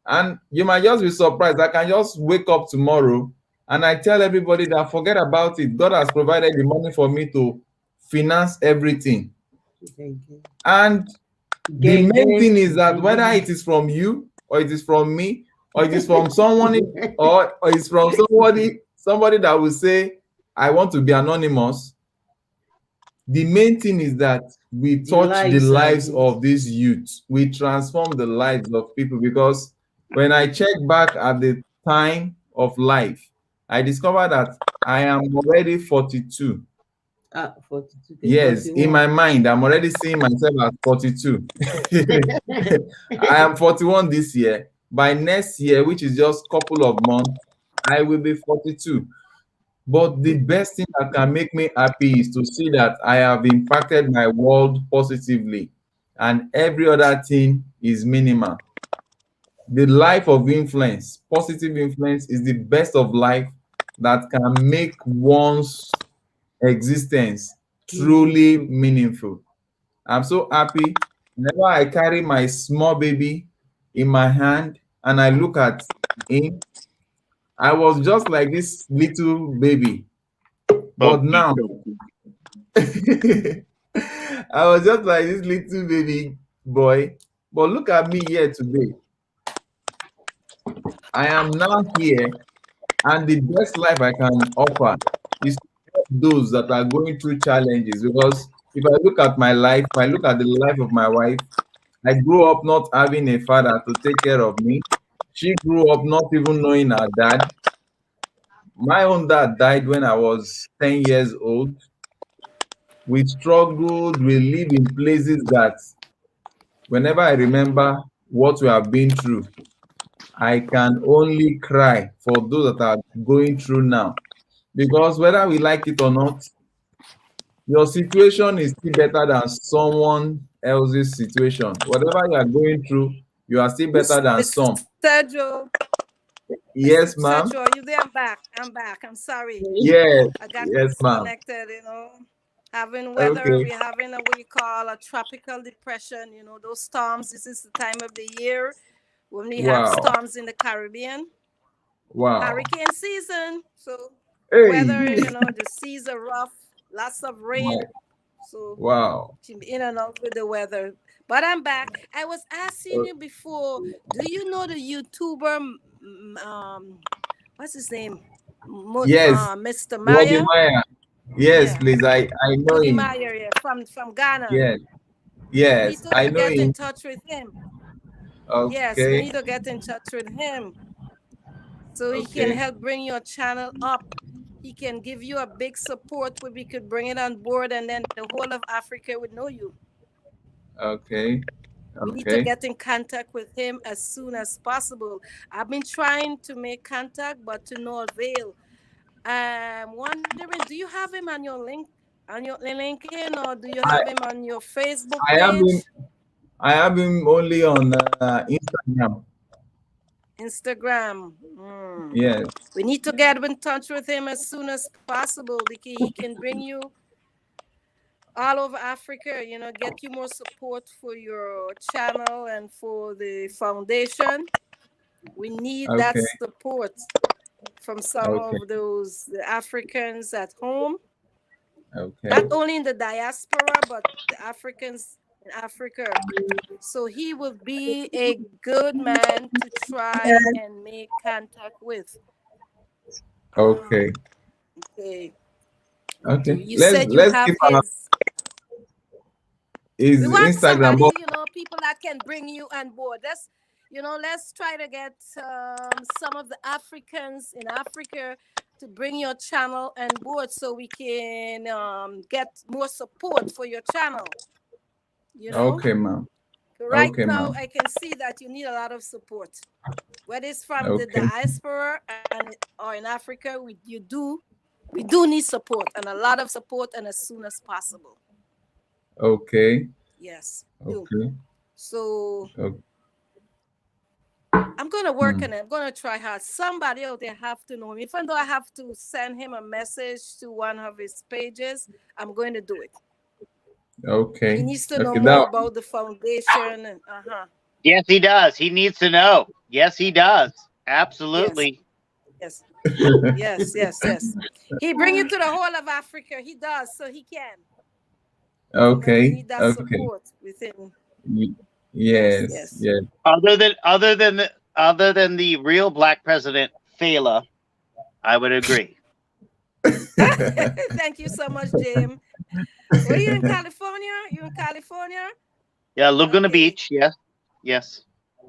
And you might just be surprised. I can just wake up tomorrow and I tell everybody that forget about it. God has provided the money for me to finance everything. And the main thing is that whether it is from you, or it is from me, or it is from someone, or it's from somebody that will say, I want to be anonymous. The main thing is that we touch the lives of these youths. We transform the lives of people, because when I check back at the time of life, I discovered that I am already 42. 42. Yes, 41. in my mind, I'm already seeing myself as 42. I am 41 this year. By next year, which is just a couple of months, I will be 42. But the best thing that can make me happy is to see that I have impacted my world positively, and every other thing is minimal. The life of influence, positive influence, is the best of life that can make one's existence truly meaningful. I'm so happy whenever I carry my small baby in my hand and I look at him. I was just like this little baby, but now I was just like this little baby boy. But look at me here today. I am now here, and the best life I can offer is to help those that are going through challenges. Because if I look at my life, if I look at the life of my wife, I grew up not having a father to take care of me. She grew up not even knowing her dad. My own dad died when I was 10 years old. We struggled, we live in places that whenever I remember what we have been through, I can only cry for those that are going through now. Because whether we like it or not, your situation is still better than someone else's situation. Whatever you are going through, you are still better than Mr. some. Sergio, Yes, Mr. ma'am. Sergio, are you there? I'm back. I'm back. I'm sorry. Yes, I got yes, ma'am. disconnected, Having weather, Okay. we're having a what you call a tropical depression, those storms. This is the time of the year when we have Wow. storms in the Caribbean. Wow. Hurricane season. So Hey. weather, the seas are rough, lots of rain. So wow. in and out with the weather. But I'm back. I was asking you before, do you know the YouTuber, what's his name? Yes. Mr. Wody Maya? Maya. Yes, Yeah. please. I know Wody him. Maya, yeah, from Ghana. Yes. We Yes, need to I know get in him. touch with him. Okay. Yes, we need to get in touch with him. So he can help bring your channel up. He can give you a big support where we could bring it on board, and then the whole of Africa would know you. Okay. We need to get in contact with him as soon as possible. I've been trying to make contact, but to no avail. I'm wondering, do you have him on your LinkedIn, or do you have him on your Facebook page? I have him only on Instagram. Instagram. Yes. We need to get in touch with him as soon as possible because he can bring you all over Africa, get you more support for your channel and for the foundation. We need that support from some of those Africans at home. Not only in the diaspora, but the Africans in Africa. So he will be a good man to try and make contact with. Okay. Okay. Okay. Said you have his we want Instagram. Somebody, people that can bring you on board. Let's try to get some of the Africans in Africa to bring your channel on board so we can get more support for your channel. Okay, ma'am. Right now, I can see that you need a lot of support. Whether it's from the diaspora or in Africa, we do need support, and a lot of support, and as soon as possible. Okay. Yes. Okay. So I'm gonna work on it. I'm gonna try hard. Somebody out there have to know him. Even though I have to send him a message to one of his pages, I'm going to do it. Okay. He needs to know more about the foundation. And Yes, he does. He needs to know. Yes, he does. Absolutely. Yes. Yes. He bring it to the whole of Africa. He does, so he can. Okay. We need that support within. Yes. Other than the real black president, Fela, I would agree. Thank you so much, Jim. Were you in California? Yeah, Laguna Beach. Yes.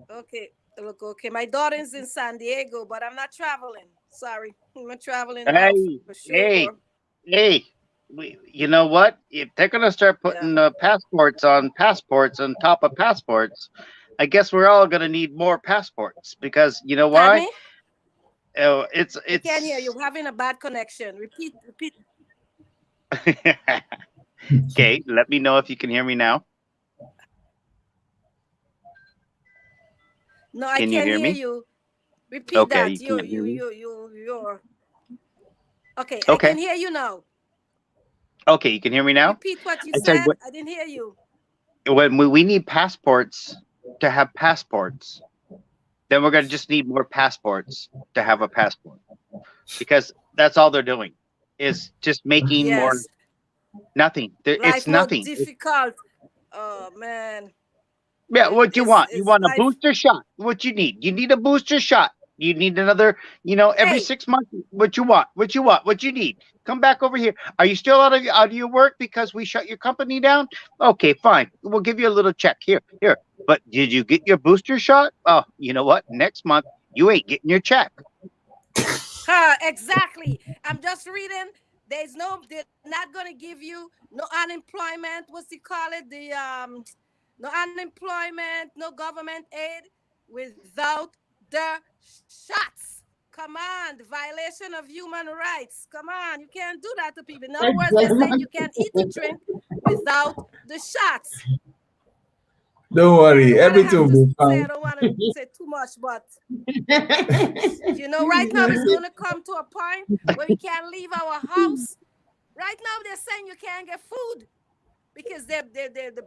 Okay. Look, okay. My daughter's in San Diego, but I'm not traveling. Sorry, I'm not traveling. For sure. Hey. You know what? If they're gonna start putting passports on top of passports, I guess we're all gonna need more passports because you know why? It's. I can't hear you. Having a bad connection. Repeat. Okay, let me know if you can hear me now. No, I can't hear you. Repeat that. You're. Okay, I can hear you now. Okay, you can hear me now? Repeat what you said. I didn't hear you. When we need passports to have passports, then we're going to just need more passports to have a passport. Because that's all they're doing is just making more nothing. It's nothing. Difficult. Oh, man. Yeah, what you want? You want a booster shot? What you need? You need a booster shot. You need another, every 6 months. What you want? What you need? Come back over here. Are you still out of your work because we shut your company down? Okay, fine. We'll give you a little check. Here. But did you get your booster shot? Oh, you know what? Next month you ain't getting your check. Exactly. I'm just reading. They're not gonna give you no unemployment. What's it call it? No unemployment, no government aid without the shots. Come on, the violation of human rights. Come on, you can't do that to people. In other words, they're saying you can't eat or drink without the shots. Don't worry, I everything will be I fine. don't want to say too much, but right now it's going to come to a point where we can't leave our house. Right now they're saying you can't get food because the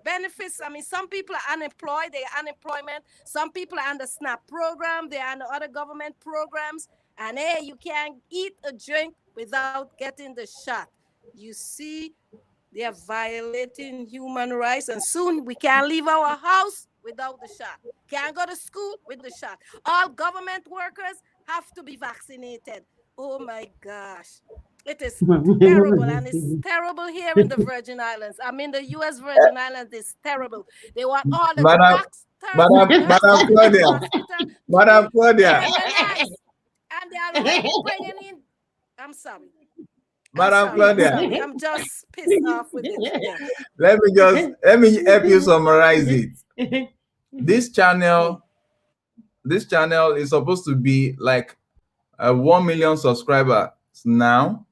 benefits. I mean, some people are unemployed. They're unemployment. Some people are under SNAP program. They're under other government programs. And hey, you can't eat or drink without getting the shot. You see, they are violating human rights, and soon we can't leave our house without the shot. Can't go to school with the shot. All government workers have to be vaccinated. Oh my gosh. It is terrible, and it's terrible here in the Virgin Islands. I mean, the U.S. Virgin Islands is terrible. They want all the doctors, Madam Claudia, Madam Claudia, and they are already bringing in. I'm sorry. Madam Claudia. I'm just pissed off with it. Yeah. Let me help you summarize it. This channel is supposed to be like 1 million subscribers now,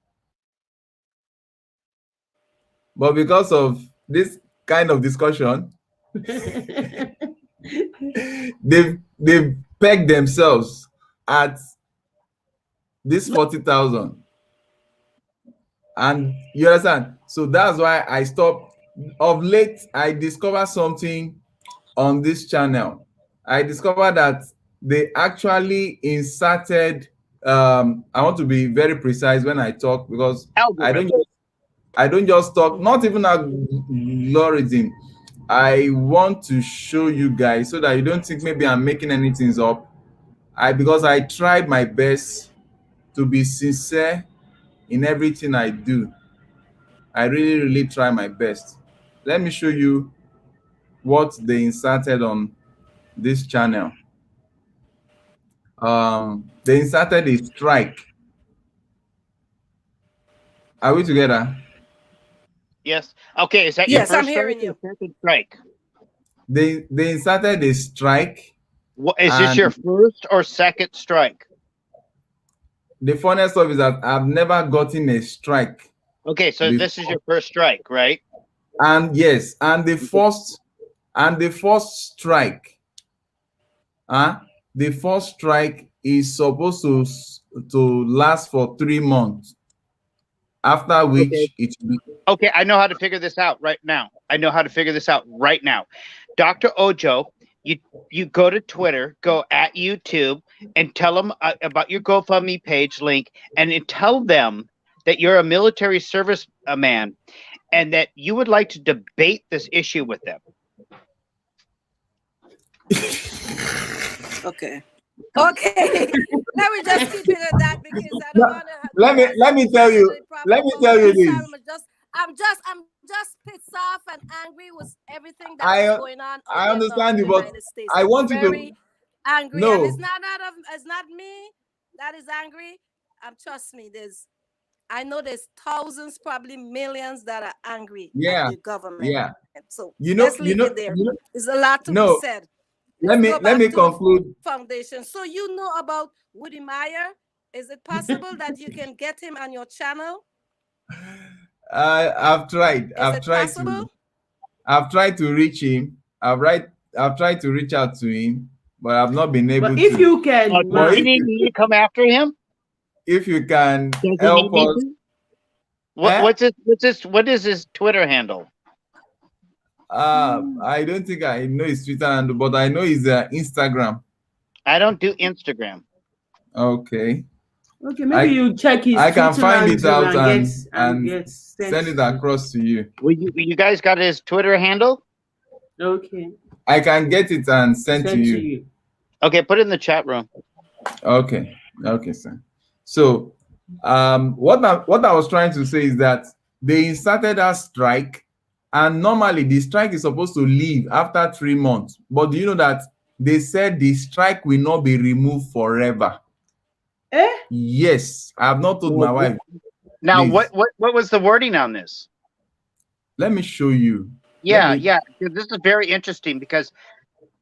but because of this kind of discussion, they've pegged themselves at this 40,000. And you understand? So that's why I stopped. Of late, I discovered something on this channel. I discovered that they actually inserted, I want to be very precise when I talk, because I don't just talk, not even algorithm. I want to show you guys so that you don't think maybe I'm making anything up. Because I tried my best to be sincere in everything I do. I really try my best. Let me show you what they inserted on this channel. They inserted a strike. Are we together? Yes. Okay. Is that your first I'm hearing you. Strike? They inserted a strike. What, is this your first or second strike? The funniest stuff is that I've never gotten a strike. Okay, so this is your first strike, right? And yes, and the first strike, the first strike is supposed to last for 3 months. After which it will be. Okay, I know how to figure this out right now. Dr. Ojo, you go to Twitter, go at YouTube, and tell them about your GoFundMe page link, and tell them that you're a military service man and that you would like to debate this issue with them. Okay. Let me just keep it at that because I don't want to. Let me tell you this. I'm just pissed off and angry with everything that's going on. I understand you, but I want you to angry. No, and it's not me that is angry. Trust me. I know there's thousands, probably millions that are angry at the government. Yeah. So let's leave it there. There's a lot to be said. Let me conclude. Foundation. So you know about Woody Meyer. Is it possible that you can get him on your channel? I've tried. I've tried to reach him. I've tried to reach out to him, but I've not been able to. If you can, do you need me to come after him? If you can help us. What is his Twitter handle? I don't think I know his Twitter handle, but I know his Instagram. I don't do Instagram. Okay, maybe you check his. I can find it out and send it across to you. You guys got his Twitter handle? Okay. I can get it and send to you. Okay, put it in the chat room. Okay, sir. So, what I was trying to say is that they inserted a strike And normally the strike is supposed to leave after 3 months. But do you know that they said the strike will not be removed forever? Yes, I have not told my wife. Now, Please. what was the wording on this? Let me show you. Yeah. This is very interesting because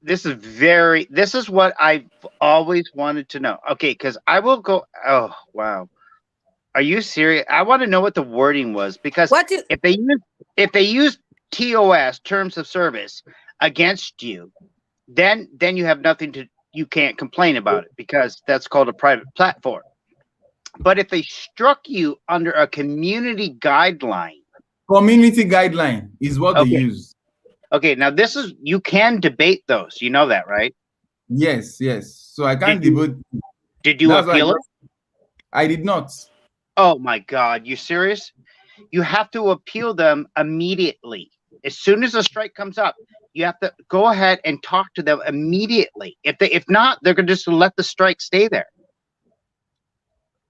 this is what I've always wanted to know. Okay, because I will go. Oh wow, are you serious? I want to know what the wording was because if they use TOS, terms of service, against you, then you have you can't complain about it because that's called a private platform. But if they struck you under a community guideline is what they use. Okay, now you can debate those. You know that, right? Yes. So I can't debate. Did you appeal it? I did not. Oh my God, you serious? You have to appeal them immediately. As soon as the strike comes up, you have to go ahead and talk to them immediately. If not, they're going to just let the strike stay there.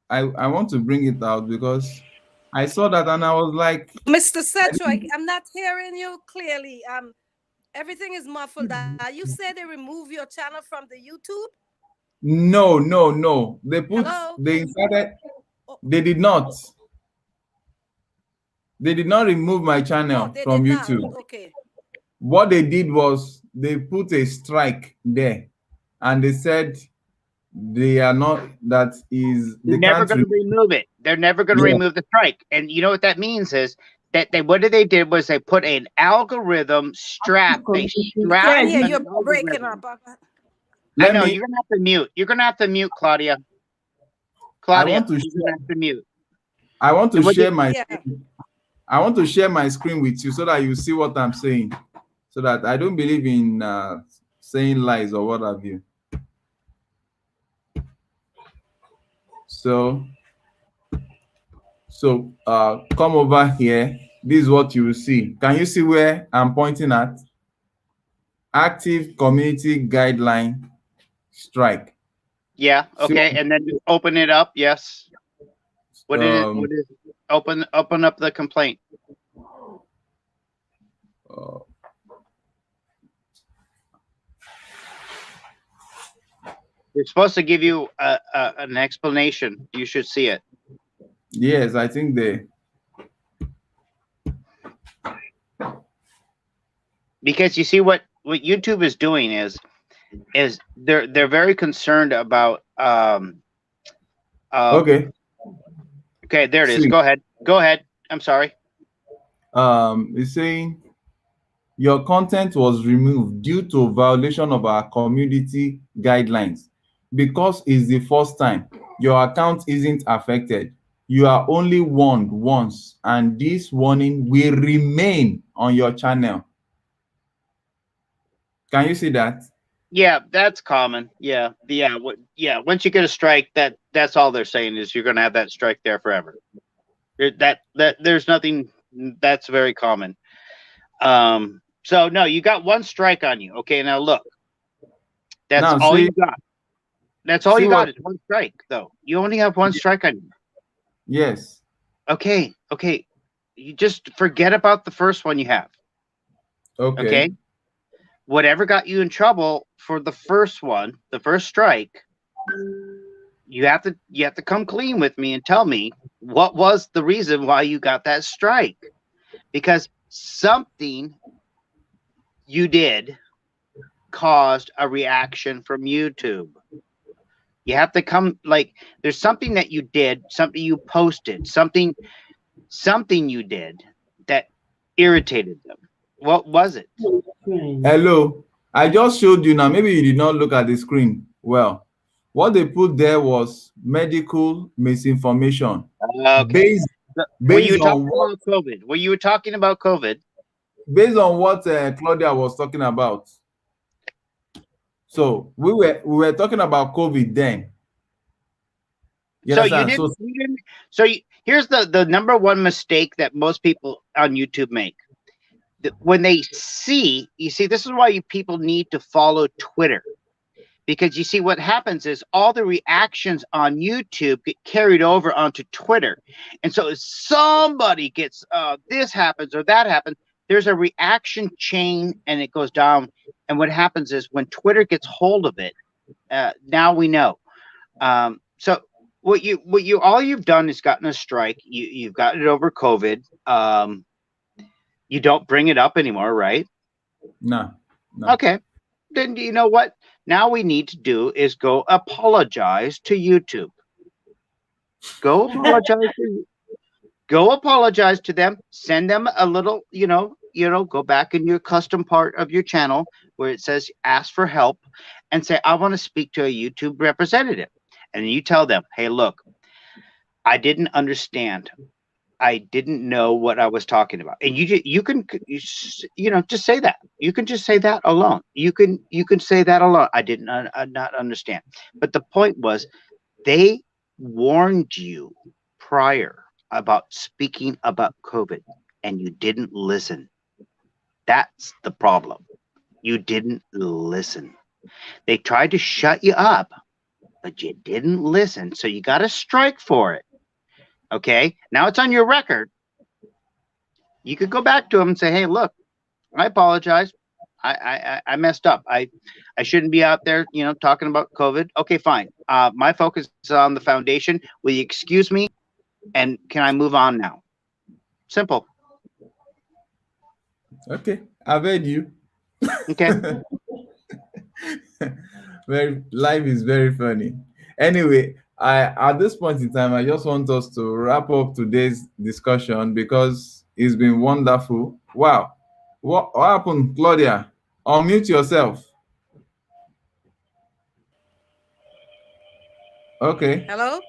I want to bring it out because I saw that and I was like, Mr. Setro, I'm not hearing you clearly. Everything is muffled. You said they remove your channel from the YouTube? No. They did not. They did not remove my channel from YouTube. Okay. What they did was they put a strike there and they said they are not, that is, they're never going to remove it. They're never going to remove the strike. And you know what that means is that what they did was they put an algorithm strap. You're breaking up. I know, you're going to have to mute. You're going to have to mute, Claudia. Claudia, you're going to have to mute. I want to share my I want to share my screen with you so that you see what I'm saying. So that I don't believe in saying lies or what have you. So come over here. This is what you will see. Can you see where I'm pointing at? Active community guideline strike. Yeah. Okay. And then open it up. Yes. What is open up the complaint? It's supposed to give you an explanation. You should see it. Yes, I think because you see what YouTube is doing is they're very concerned about okay, there it is. Go ahead. I'm sorry. It's saying your content was removed due to violation of our community guidelines. Because it's the first time, your account isn't affected. You are only warned once, and this warning will remain on your channel. Can you see that? Yeah, that's common. Yeah. Once you get a strike, that's all they're saying is you're going to have that strike there forever. There's nothing. That's very common. So no, you got one strike on you. Okay, now look. That's all you got. That's all you got is one strike, though. You only have one strike on you. Yes. Okay. You just forget about the first one you have. Okay. Whatever got you in trouble for the first one, the first strike, you have to come clean with me and tell me what was the reason why you got that strike. Because something you did caused a reaction from YouTube. You have to come, like, there's something that you did, something you posted, something you did that irritated them. What was it? Hello. I just showed you now. Maybe you did not look at the screen. Well, what they put there was medical misinformation. Okay. Were you talking about COVID? Were you talking about COVID? Based on what Claudia was talking about. So we were talking about COVID then. Here's the number one mistake that most people on YouTube make. When they see, this is why people need to follow Twitter. Because you see what happens is all the reactions on YouTube get carried over onto Twitter. And so if somebody gets this happens or that happens, there's a reaction chain, and it goes down. And what happens is when Twitter gets hold of it, now we know. So what all you've done is gotten a strike. You've gotten it over COVID. You don't bring it up anymore, right? No. Okay. Then you know what? Now we need to do is go apologize to YouTube. Go apologize to them. Send them a little, go back in your custom part of your channel where it says ask for help and say, I want to speak to a YouTube representative. And you tell them, hey, look, I didn't understand. I didn't know what I was talking about. And you can just say that. You can just say that alone. You can say that alone. I did not understand. But the point was, they warned you prior about speaking about COVID, and you didn't listen. That's the problem. You didn't listen. They tried to shut you up, but you didn't listen. So you got a strike for it. Okay, now it's on your record. You could go back to them and say, hey, look, I apologize. I messed up. I shouldn't be out there, talking about COVID. Okay, fine. My focus is on the foundation. Will you excuse me? And can I move on now? Simple. Okay, I've heard you. Okay. Life is very funny. Anyway, at this point in time, I just want us to wrap up today's discussion because it's been wonderful. Wow. What happened, Claudia? Unmute yourself. Okay. Hello?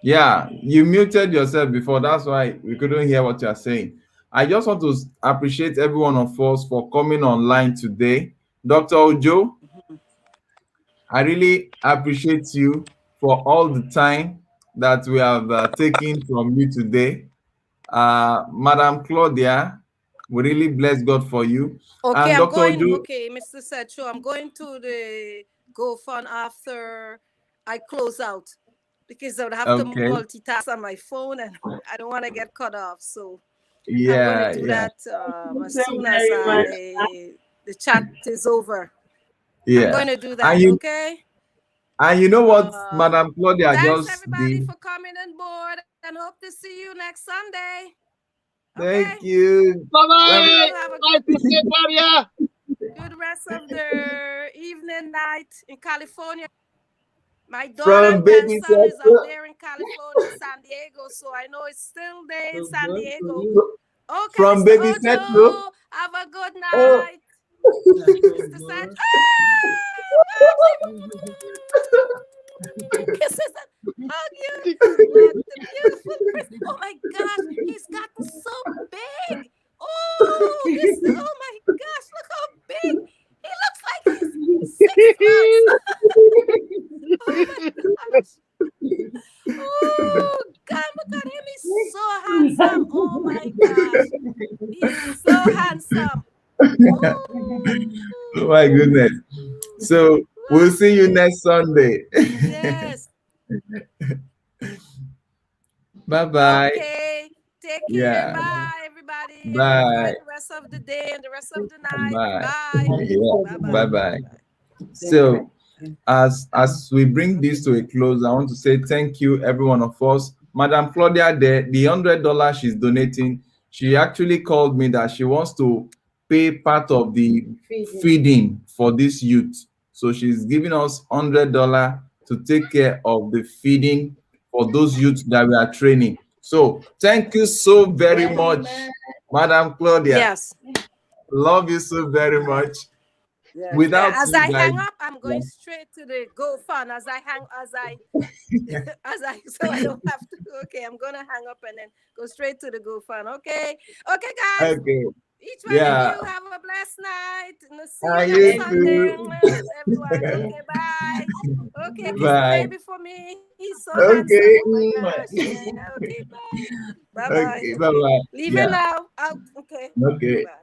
Yeah, you muted yourself before. That's why we couldn't hear what you're saying. I just want to appreciate every one of us for coming online today. Dr. Ojo, I really appreciate you for all the time that we have taken from you today. Madam Claudia, we really bless God for you. Okay, and Dr. Ojo, okay, Mr. Setcho, I'm going to the GoFund after I close out because I would have to multitask on my phone and I don't want to get cut off. So yeah, I'm going to do that as soon as the chat is over. Yeah. I'm going to do that, okay? And you know what, Madam Claudia thanks everybody for coming on board and hope to see you next Sunday. Okay? Thank you. Bye-bye. Have a good rest of the evening, night in California. My daughter and son is out there in California, San Diego, so I know it's still there in San Diego. Okay, from Baby Setcho. Have a good night. Mr. Setcho. Kisses and hug you. The beautiful Chris. Oh my gosh, he's gotten so big. Oh my gosh, look how big. He looks like he's 6 months. Oh God, look at him. He's so handsome. Oh my gosh. He's so handsome. Oh my goodness. So we'll see you next Sunday. Yes. Bye-bye. Okay. Take care. Yeah. Bye, everybody. Bye. Enjoy the rest of the day and the rest of the night. Bye. Bye. Yeah. Bye-bye. So as we bring this to a close, I want to say thank you, every one of us. Madam Claudia, the $100 she's donating, she actually called me that she wants to pay part of the feeding for this youth. So she's giving us $100 to take care of the feeding for those youths that we are training. So thank you so very much, Madam Claudia. Yes. Love you so very much. Yes. Without as you I guys, hang up, I'm going straight to the GoFund. So I don't have to. Okay, I'm gonna hang up and then go straight to the GoFund. Okay, guys. Okay. Each one of you have a blessed night. And see you you next Sunday. too. Everyone. Okay, bye. Okay, kiss the Bye. baby for me. He's so Okay. handsome. Oh my gosh. Yeah, okay, bye. Bye-bye. Okay, bye-bye. Leave Yeah. it now. Out. Okay. Okay. Bye.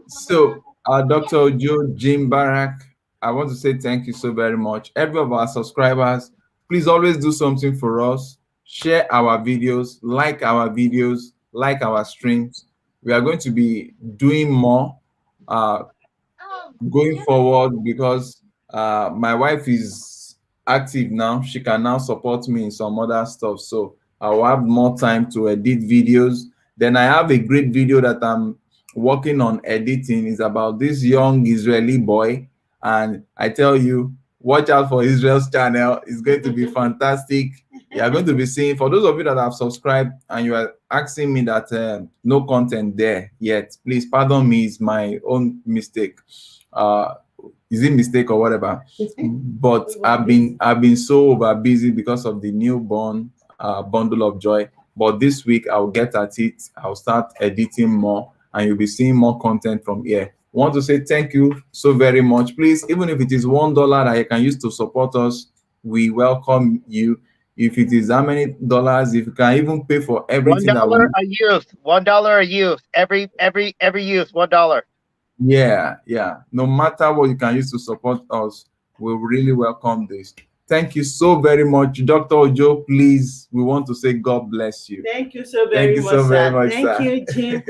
So, Dr. Joe Jim Barak, I want to say thank you so very much. Every of our subscribers, please always do something for us. Share our videos, like our videos, like our streams. We are going to be doing more going forward because my wife is active now. She can now support me in some other stuff. So I will have more time to edit videos. Then I have a great video that I'm working on editing. It's about this young Israeli boy. And I tell you, watch out for Israel's channel. It's going to be fantastic. You are going to be seeing, for those of you that have subscribed and you are asking me that no content there yet, please pardon me, it's my own mistake. Is it mistake or whatever? But I've been so over busy because of the newborn bundle of joy. But this week I'll get at it. I'll start editing more, and you'll be seeing more content from here. I want to say thank you so very much. Please, even if it is $1 that you can use to support us, we welcome you. If it is how many dollars, if you can even pay for everything. $1 a youth. $1 a youth. Every youth. $1. Yeah. No matter what you can use to support us, we really welcome this. Thank you so very much, Dr. Ojo. Please, we want to say God bless you. Thank you so very much. Thank you, Jim.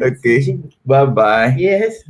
Okay. Bye bye. Yes.